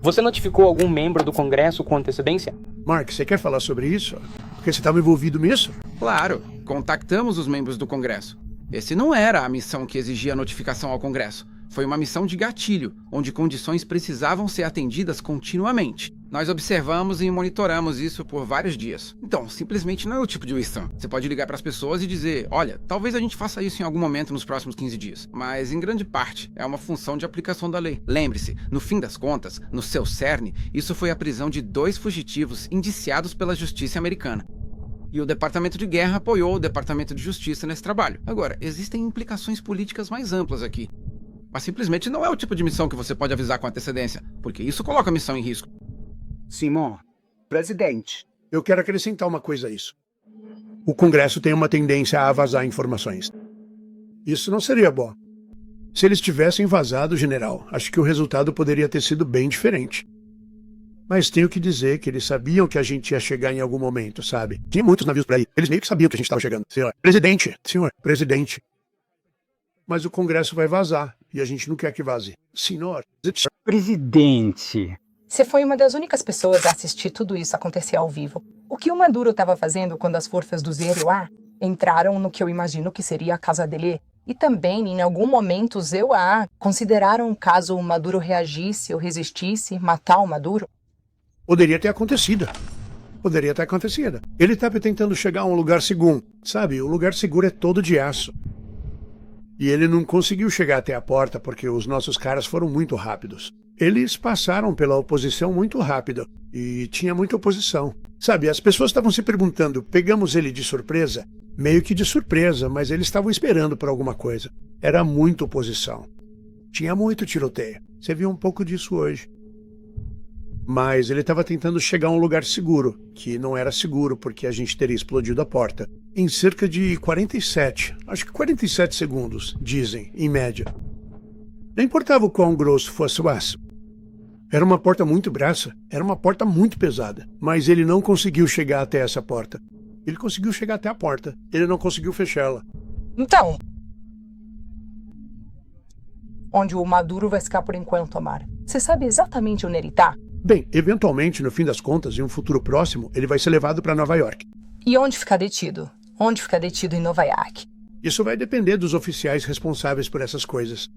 Você notificou algum membro do Congresso com antecedência? Mark, você quer falar sobre isso? Porque você estava envolvido nisso? Claro, contactamos os membros do Congresso. Esse não era a missão que exigia notificação ao Congresso. Foi uma missão de gatilho, onde condições precisavam ser atendidas continuamente. Nós observamos e monitoramos isso por vários dias. Então, simplesmente não é o tipo de missão. Você pode ligar para as pessoas e dizer, olha, talvez a gente faça isso em algum momento nos próximos 15 dias. Mas, em grande parte, é uma função de aplicação da lei. Lembre-se, no fim das contas, no seu cerne, isso foi a prisão de 2 fugitivos indiciados pela justiça americana. E o Departamento de Guerra apoiou o Departamento de Justiça nesse trabalho. Agora, existem implicações políticas mais amplas aqui. Mas simplesmente não é o tipo de missão que você pode avisar com antecedência, porque isso coloca a missão em risco. Simon, presidente. Eu quero acrescentar uma coisa a isso. O Congresso tem uma tendência a vazar informações. Isso não seria bom. Se eles tivessem vazado, general, acho que o resultado poderia ter sido bem diferente. Mas tenho que dizer que eles sabiam que a gente ia chegar em algum momento, sabe? Tinha muitos navios por aí. Eles meio que sabiam que a gente estava chegando. Senhor presidente. Mas o Congresso vai vazar, e a gente não quer que vaze. Senhor... Presidente... Você foi uma das únicas pessoas a assistir tudo isso acontecer ao vivo. O que o Maduro estava fazendo quando as forças do ZEUA entraram no que eu imagino que seria a casa dele? E também, em algum momento, os ZEUA consideraram caso o Maduro reagisse ou resistisse, matar o Maduro? Poderia ter acontecido. Ele estava tentando chegar a um lugar seguro. Sabe, o lugar seguro é todo de aço. E ele não conseguiu chegar até a porta porque os nossos caras foram muito rápidos. Eles passaram pela oposição muito rápido. E tinha muita oposição. Sabe, as pessoas estavam se perguntando, pegamos ele de surpresa? Meio que de surpresa, mas eles estavam esperando por alguma coisa. Era muita oposição. Tinha muito tiroteio. Você viu um pouco disso hoje. Mas ele estava tentando chegar a um lugar seguro, que não era seguro porque a gente teria explodido a porta. Em cerca de 47 segundos, dizem, em média. Não importava o quão grosso fosse o aço. Era uma porta muito grossa, era uma porta muito pesada, mas ele não conseguiu chegar até essa porta. Ele conseguiu chegar até a porta, ele não conseguiu fechá-la. Então... onde o Maduro vai ficar por enquanto, Omar? Você sabe exatamente onde ele tá? Bem, eventualmente, no fim das contas, em um futuro próximo, ele vai ser levado para Nova York. E onde ficar detido? Onde ficar detido em Nova York? Isso vai depender dos oficiais responsáveis por essas coisas.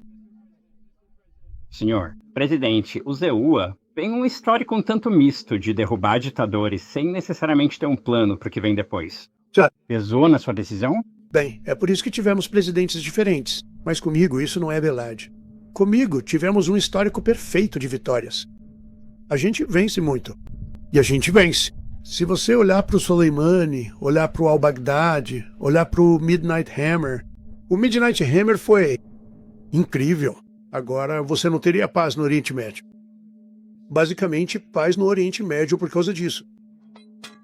Senhor presidente, o ZEUA tem um histórico um tanto misto de derrubar ditadores sem necessariamente ter um plano para o que vem depois. Já. Pesou na sua decisão? Bem, é por isso que tivemos presidentes diferentes. Mas comigo isso não é verdade. Comigo tivemos um histórico perfeito de vitórias. A gente vence muito. E a gente vence. Se você olhar para o Soleimani, olhar para o al-Baghdadi, olhar para o Midnight Hammer... O Midnight Hammer foi incrível. Agora você não teria paz no Oriente Médio. Basicamente, paz no Oriente Médio por causa disso.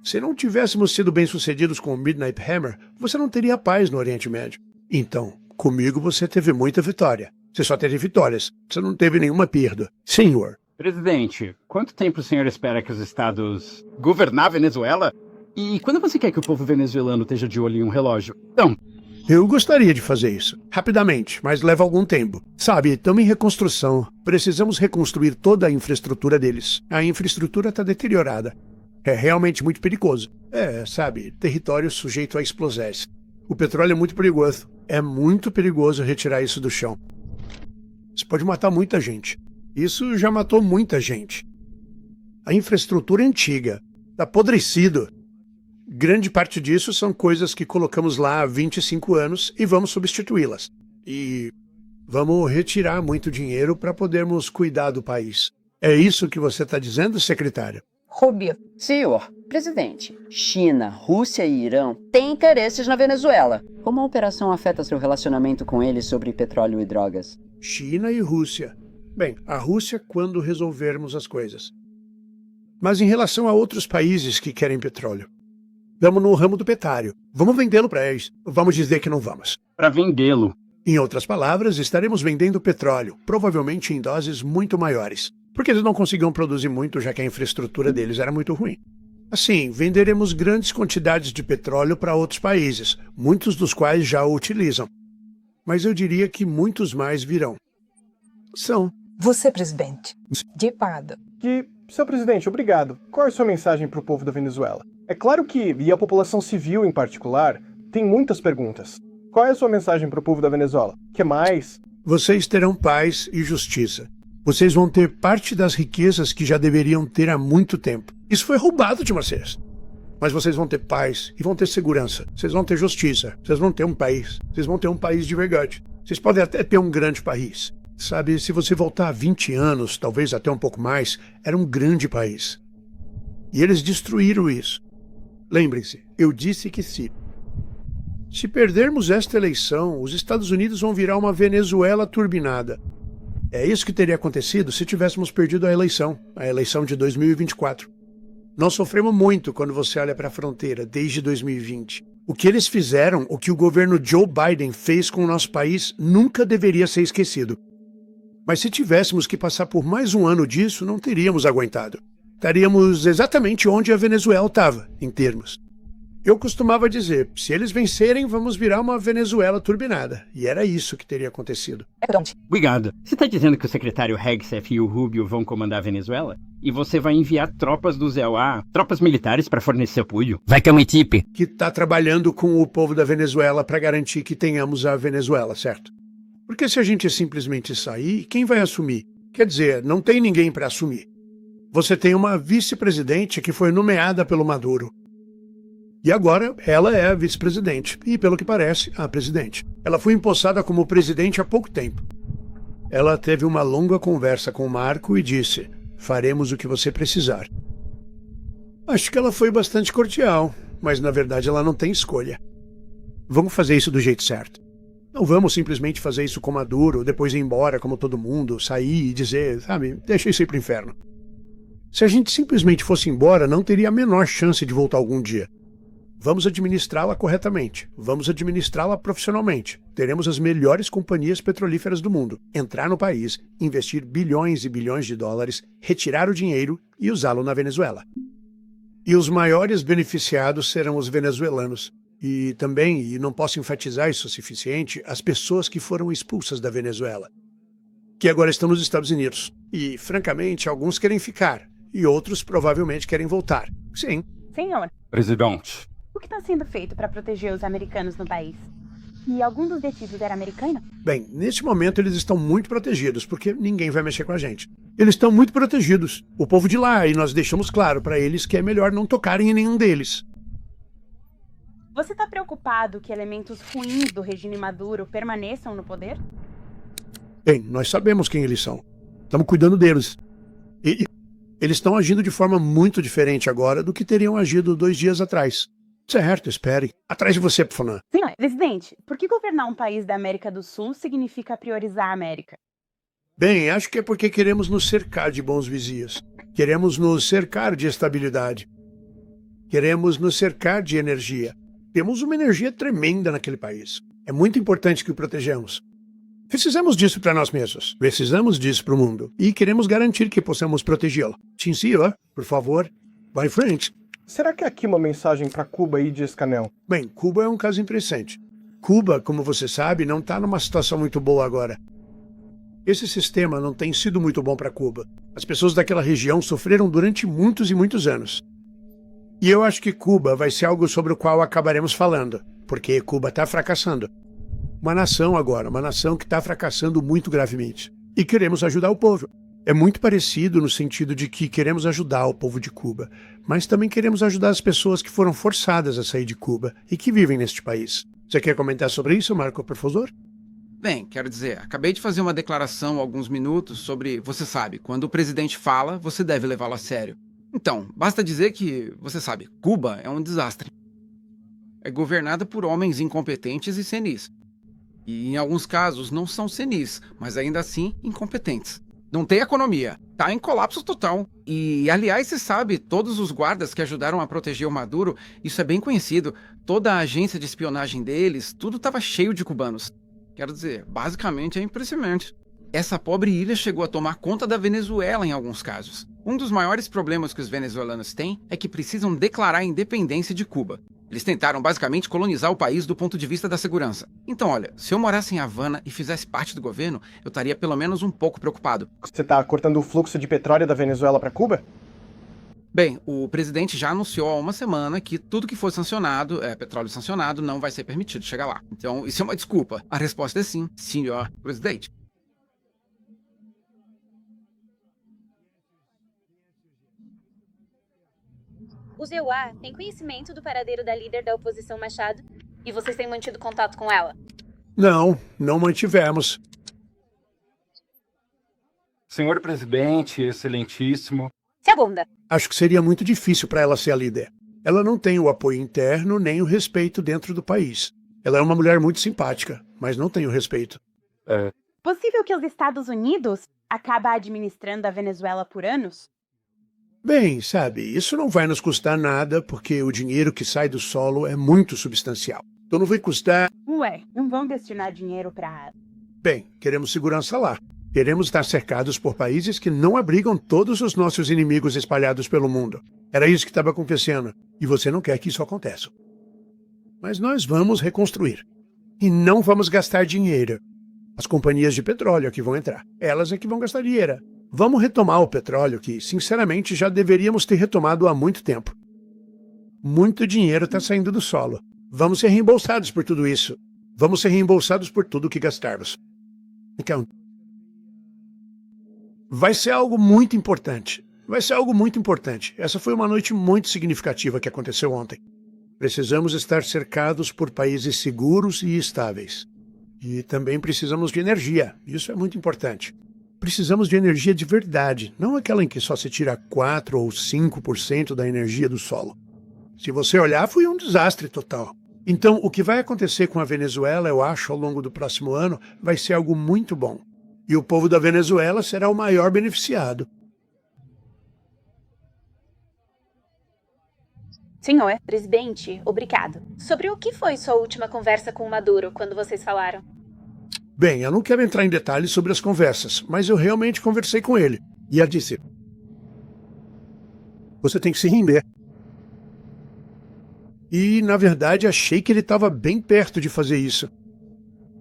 Se não tivéssemos sido bem-sucedidos com o Midnight Hammer, você não teria paz no Oriente Médio. Então, comigo você teve muita vitória. Você só teve vitórias. Você não teve nenhuma perda. Senhor. Presidente, quanto tempo o senhor espera que os estados... governar a Venezuela? E quando você quer que o povo venezuelano esteja de olho em um relógio? Então... Eu gostaria de fazer isso, rapidamente, mas leva algum tempo. Sabe, estamos em reconstrução. Precisamos reconstruir toda a infraestrutura deles. A infraestrutura está deteriorada. É realmente muito perigoso. Sabe, território sujeito a explosões. O petróleo é muito perigoso. É muito perigoso retirar isso do chão. Isso pode matar muita gente. Isso já matou muita gente. A infraestrutura é antiga. Está apodrecido. Grande parte disso são coisas que colocamos lá há 25 anos e vamos substituí-las. E vamos retirar muito dinheiro para podermos cuidar do país. É isso que você está dizendo, secretário? Rubio. Senhor presidente, China, Rússia e Irã têm interesses na Venezuela. Como a operação afeta seu relacionamento com eles sobre petróleo e drogas? China e Rússia. Bem, a Rússia quando resolvermos as coisas. Mas em relação a outros países que querem petróleo, vamos no ramo do petário. Vamos vendê-lo para eles. Vamos dizer que não vamos. Para vendê-lo. Em outras palavras, estaremos vendendo petróleo, provavelmente em doses muito maiores, porque eles não conseguiam produzir muito, já que a infraestrutura deles era muito ruim. Assim, venderemos grandes quantidades de petróleo para outros países, muitos dos quais já o utilizam. Mas eu diria que muitos mais virão. São. Você, presidente. De Pada. Seu presidente, obrigado. Qual é a sua mensagem para o povo da Venezuela? É claro que, e a população civil em particular, tem muitas perguntas. Qual é a sua mensagem para o povo da Venezuela? Que mais? Vocês terão paz e justiça. Vocês vão ter parte das riquezas que já deveriam ter há muito tempo. Isso foi roubado de vocês. Mas vocês vão ter paz e vão ter segurança. Vocês vão ter justiça. Vocês vão ter um país. Vocês vão ter um país de verdade. Vocês podem até ter um grande país. Sabe, se você voltar 20 anos, talvez até um pouco mais, era um grande país. E eles destruíram isso. Lembrem-se, eu disse que se perdermos esta eleição, os Estados Unidos vão virar uma Venezuela turbinada. É isso que teria acontecido se tivéssemos perdido a eleição de 2024. Nós sofremos muito quando você olha para a fronteira, desde 2020. O que eles fizeram, o que o governo Joe Biden fez com o nosso país, nunca deveria ser esquecido. Mas se tivéssemos que passar por mais um ano disso, não teríamos aguentado. Estaríamos exatamente onde a Venezuela estava, em termos. Eu costumava dizer, se eles vencerem, vamos virar uma Venezuela turbinada. E era isso que teria acontecido. Obrigado. Você está dizendo que o secretário Hegseth e o Rubio vão comandar a Venezuela? E você vai enviar tropas do ZEUA, tropas militares para fornecer apoio? Vai ter uma equipe que está trabalhando com o povo da Venezuela para garantir que tenhamos a Venezuela, certo? Porque se a gente simplesmente sair, quem vai assumir? Quer dizer, não tem ninguém para assumir. Você tem uma vice-presidente que foi nomeada pelo Maduro. E agora ela é a vice-presidente e, pelo que parece, a presidente. Ela foi empossada como presidente há pouco tempo. Ela teve uma longa conversa com o Marco e disse, faremos o que você precisar. Acho que ela foi bastante cordial, mas na verdade ela não tem escolha. Vamos fazer isso do jeito certo. Não vamos simplesmente fazer isso com Maduro, depois ir embora como todo mundo, sair e dizer, sabe, deixa isso ir pro inferno. Se a gente simplesmente fosse embora, não teria a menor chance de voltar algum dia. Vamos administrá-la corretamente. Vamos administrá-la profissionalmente. Teremos as melhores companhias petrolíferas do mundo. Entrar no país, investir bilhões e bilhões de dólares, retirar o dinheiro e usá-lo na Venezuela. E os maiores beneficiados serão os venezuelanos. E também, e não posso enfatizar isso o suficiente, as pessoas que foram expulsas da Venezuela. Que agora estão nos Estados Unidos. E, francamente, alguns querem ficar. E outros provavelmente querem voltar. Sim. Senhor. Presidente. O que está sendo feito para proteger os americanos no país? E algum dos detidos era americano? Bem, neste momento eles estão muito protegidos, porque ninguém vai mexer com a gente. Eles estão muito protegidos. O povo de lá, e nós deixamos claro para eles que é melhor não tocarem em nenhum deles. Você está preocupado que elementos ruins do regime Maduro permaneçam no poder? Bem, nós sabemos quem eles são. Estamos cuidando deles. E eles estão agindo de forma muito diferente agora do que teriam agido 2 dias atrás. Certo, espere. Atrás de você, Pfonan. Senhor, presidente, por que governar um país da América do Sul significa priorizar a América? Bem, acho que é porque queremos nos cercar de bons vizinhos. Queremos nos cercar de estabilidade. Queremos nos cercar de energia. Temos uma energia tremenda naquele país. É muito importante que o protejamos. Precisamos disso para nós mesmos. Precisamos disso para o mundo. E queremos garantir que possamos protegê-lo. Sincero, por favor, vá em frente. Será que aqui uma mensagem para Cuba aí diz, Canel? Bem, Cuba é um caso interessante. Cuba, como você sabe, não está numa situação muito boa agora. Esse sistema não tem sido muito bom para Cuba. As pessoas daquela região sofreram durante muitos e muitos anos. E eu acho que Cuba vai ser algo sobre o qual acabaremos falando, porque Cuba está fracassando. Uma nação agora, uma nação que está fracassando muito gravemente. E queremos ajudar o povo. É muito parecido no sentido de que queremos ajudar o povo de Cuba, mas também queremos ajudar as pessoas que foram forçadas a sair de Cuba e que vivem neste país. Você quer comentar sobre isso, Marco, por favor? Bem, quero dizer, acabei de fazer uma declaração há alguns minutos sobre, você sabe, quando o presidente fala, você deve levá-lo a sério. Então, basta dizer que, você sabe, Cuba é um desastre. É governada por homens incompetentes e senis. E em alguns casos não são senis, mas ainda assim incompetentes. Não tem economia. Tá em colapso total. E, aliás, você sabe, todos os guardas que ajudaram a proteger o Maduro, isso é bem conhecido. Toda a agência de espionagem deles, tudo estava cheio de cubanos. Quero dizer, basicamente é impressionante. Essa pobre ilha chegou a tomar conta da Venezuela em alguns casos. Um dos maiores problemas que os venezuelanos têm é que precisam declarar a independência de Cuba. Eles tentaram basicamente colonizar o país do ponto de vista da segurança. Então, olha, se eu morasse em Havana e fizesse parte do governo, eu estaria pelo menos um pouco preocupado. Você tá cortando o fluxo de petróleo da Venezuela para Cuba? Bem, o presidente já anunciou há uma semana que tudo que for sancionado, petróleo sancionado, não vai ser permitido chegar lá. Então, isso é uma desculpa. A resposta é sim, senhor presidente. Os EUA têm conhecimento do paradeiro da líder da oposição Machado? E vocês têm mantido contato com ela? Não mantivemos. Senhor presidente, excelentíssimo. Segunda. Acho que seria muito difícil para ela ser a líder. Ela não tem o apoio interno nem o respeito dentro do país. Ela é uma mulher muito simpática, mas não tem o respeito. Possível que os Estados Unidos acabem administrando a Venezuela por anos? Bem, sabe, isso não vai nos custar nada porque o dinheiro que sai do solo é muito substancial. Então não vai custar... Ué, não vão destinar dinheiro pra... Bem, queremos segurança lá. Queremos estar cercados por países que não abrigam todos os nossos inimigos espalhados pelo mundo. Era isso que estava acontecendo. E você não quer que isso aconteça. Mas nós vamos reconstruir. E não vamos gastar dinheiro. As companhias de petróleo é que vão entrar. Elas é que vão gastar dinheiro. Vamos retomar o petróleo que, sinceramente, já deveríamos ter retomado há muito tempo. Muito dinheiro está saindo do solo. Vamos ser reembolsados por tudo isso. Vamos ser reembolsados por tudo que gastarmos. Então, vai ser algo muito importante. Vai ser algo muito importante. Essa foi uma noite muito significativa que aconteceu ontem. Precisamos estar cercados por países seguros e estáveis. E também precisamos de energia. Isso é muito importante. Precisamos de energia de verdade, não aquela em que só se tira 4 ou 5% da energia do solo. Se você olhar, foi um desastre total. Então, o que vai acontecer com a Venezuela, eu acho, ao longo do próximo ano, vai ser algo muito bom. E o povo da Venezuela será o maior beneficiado. Senhor presidente, obrigado. Sobre o que foi sua última conversa com o Maduro, quando vocês falaram? Bem, eu não quero entrar em detalhes sobre as conversas, mas eu realmente conversei com ele. E ela disse: você tem que se render. E, na verdade, achei que ele estava bem perto de fazer isso.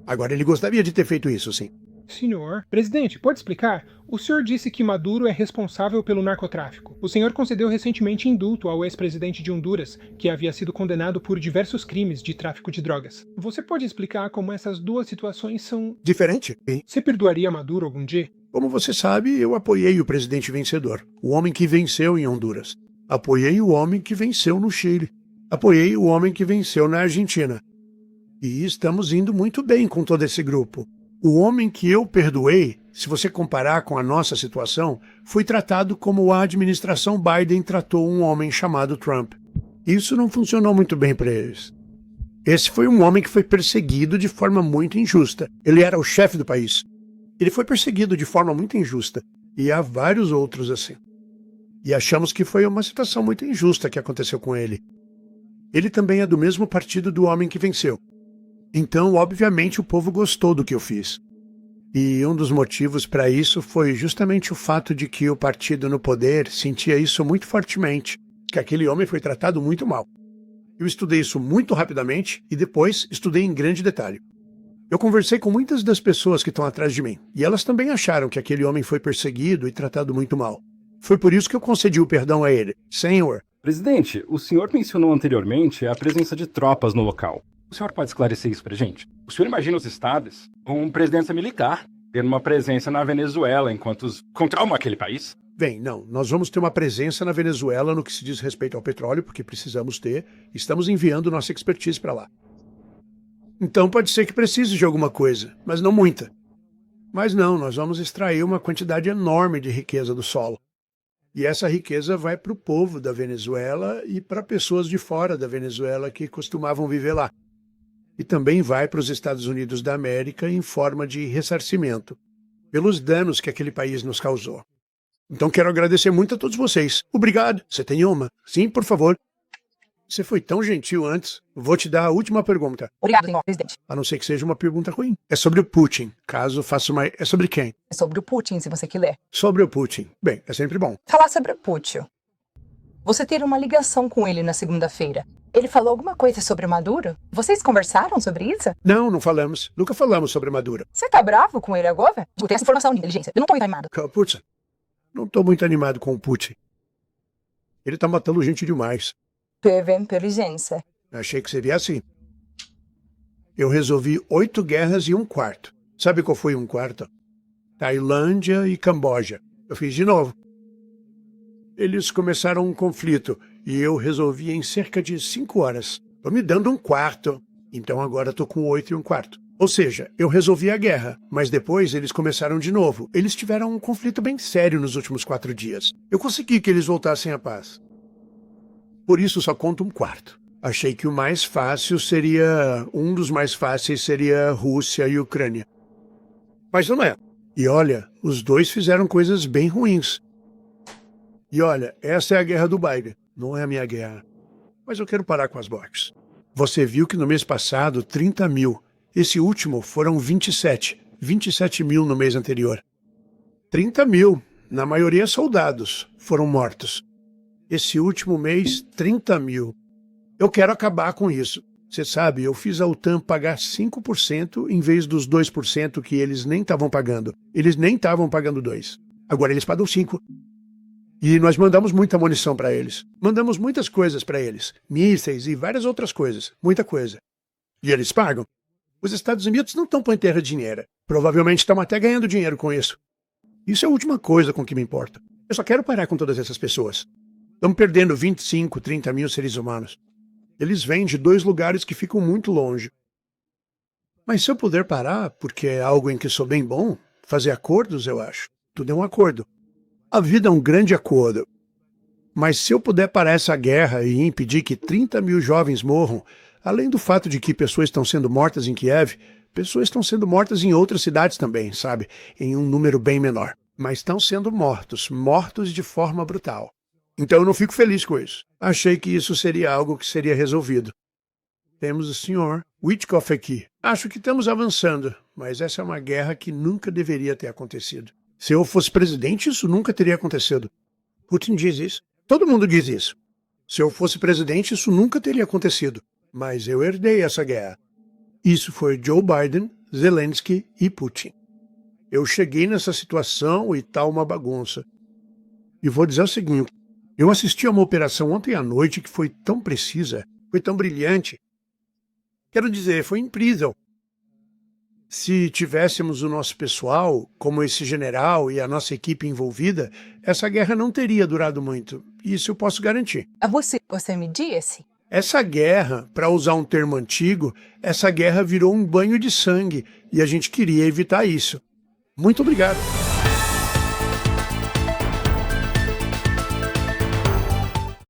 Agora, ele gostaria de ter feito isso, sim. Senhor presidente, pode explicar? O senhor disse que Maduro é responsável pelo narcotráfico. O senhor concedeu recentemente indulto ao ex-presidente de Honduras, que havia sido condenado por diversos crimes de tráfico de drogas. Você pode explicar como essas duas situações são... Diferente? Você perdoaria Maduro algum dia? Como você sabe, eu apoiei o presidente vencedor, o homem que venceu em Honduras. Apoiei o homem que venceu no Chile. Apoiei o homem que venceu na Argentina. E estamos indo muito bem com todo esse grupo. O homem que eu perdoei, se você comparar com a nossa situação, foi tratado como a administração Biden tratou um homem chamado Trump. Isso não funcionou muito bem para eles. Esse foi um homem que foi perseguido de forma muito injusta. Ele era o chefe do país. Ele foi perseguido de forma muito injusta. E há vários outros assim. E achamos que foi uma situação muito injusta que aconteceu com ele. Ele também é do mesmo partido do homem que venceu. Então, obviamente, o povo gostou do que eu fiz. E um dos motivos para isso foi justamente o fato de que o partido no poder sentia isso muito fortemente, que aquele homem foi tratado muito mal. Eu estudei isso muito rapidamente e depois estudei em grande detalhe. Eu conversei com muitas das pessoas que estão atrás de mim, e elas também acharam que aquele homem foi perseguido e tratado muito mal. Foi por isso que eu concedi o perdão a ele. Senhor. Presidente, o senhor mencionou anteriormente a presença de tropas no local. O senhor pode esclarecer isso pra gente? O senhor imagina os estados com uma presidência militar tendo uma presença na Venezuela enquanto controlam aquele país? Bem, não. Nós vamos ter uma presença na Venezuela no que se diz respeito ao petróleo, porque precisamos ter. Estamos enviando nossa expertise para lá. Então pode ser que precise de alguma coisa, mas não muita. Mas não, nós vamos extrair uma quantidade enorme de riqueza do solo. E essa riqueza vai para o povo da Venezuela e para pessoas de fora da Venezuela que costumavam viver lá. E também vai para os Estados Unidos da América em forma de ressarcimento. pelos danos que aquele país nos causou. Então quero agradecer muito a todos vocês. Obrigado. Você tem uma? Sim, por favor. Você foi tão gentil antes. Vou te dar a última pergunta. Obrigado, senhor presidente. A não ser que seja uma pergunta ruim. É sobre o Putin. Caso faça uma... É sobre quem? É sobre o Putin, se você quiser. Sobre o Putin. Bem, é sempre bom. Falar sobre o Putin. Você teve uma ligação com ele na segunda-feira. Ele falou alguma coisa sobre Maduro? Vocês conversaram sobre isso? Não falamos. Nunca falamos sobre Maduro. Você tá bravo com ele agora? Eu tenho essa informação de inteligência. Eu não tô muito animado. Putz, não tô muito animado com o Putin. Ele tá matando gente demais. Teve inteligência. Achei que seria assim. Eu resolvi 8 guerras e 1/4. Sabe qual foi 1/4? Tailândia e Camboja. Eu fiz de novo. Eles começaram um conflito e eu resolvi em cerca de 5 horas. Tô me dando 1/4, então agora tô com 8 e 1/4. Ou seja, eu resolvi a guerra, mas depois eles começaram de novo. Eles tiveram um conflito bem sério nos últimos 4 dias. Eu consegui que eles voltassem à paz. Por isso só conto 1/4. Achei que o mais fácil seria... Um dos mais fáceis seria Rússia e Ucrânia. Mas não é. E olha, os dois fizeram coisas bem ruins. E olha, essa é a guerra do Biden. Não é a minha guerra. Mas eu quero parar com as mortes. Você viu que no mês passado, 30 mil. Esse último foram 27. 27 mil no mês anterior. 30 mil, na maioria soldados, foram mortos. Esse último mês, 30 mil. Eu quero acabar com isso. Você sabe, eu fiz a OTAN pagar 5% em vez dos 2% que eles nem estavam pagando. Eles nem estavam pagando 2%. Agora eles pagam 5%. E nós mandamos muita munição para eles. Mandamos muitas coisas para eles. Mísseis e várias outras coisas. Muita coisa. E eles pagam. Os Estados Unidos não estão põe terra dinheiro. Provavelmente estão até ganhando dinheiro com isso. Isso é a última coisa com que me importa. Eu só quero parar com todas essas pessoas. Estamos perdendo 25, 30 mil seres humanos. Eles vêm de 2 lugares que ficam muito longe. Mas se eu puder parar, porque é algo em que sou bem bom, fazer acordos, eu acho. Tudo é um acordo. A vida é um grande acordo. Mas se eu puder parar essa guerra e impedir que 30 mil jovens morram, além do fato de que pessoas estão sendo mortas em Kiev, pessoas estão sendo mortas em outras cidades também, sabe? Em um número bem menor. Mas estão sendo mortos de forma brutal. Então eu não fico feliz com isso. Achei que isso seria algo que seria resolvido. Temos o Sr. Witkoff aqui. Acho que estamos avançando, mas essa é uma guerra que nunca deveria ter acontecido. Se eu fosse presidente, isso nunca teria acontecido. Putin diz isso. Todo mundo diz isso. Se eu fosse presidente, isso nunca teria acontecido. Mas eu herdei essa guerra. Isso foi Joe Biden, Zelensky e Putin. Eu cheguei nessa situação e tá uma bagunça. E vou dizer o seguinte. Eu assisti a uma operação ontem à noite que foi tão precisa, foi tão brilhante. Quero dizer, foi incrível. Se tivéssemos o nosso pessoal, como esse general e a nossa equipe envolvida, essa guerra não teria durado muito. Isso eu posso garantir. Você me disse? Essa guerra, para usar um termo antigo, essa guerra virou um banho de sangue e a gente queria evitar isso. Muito obrigado.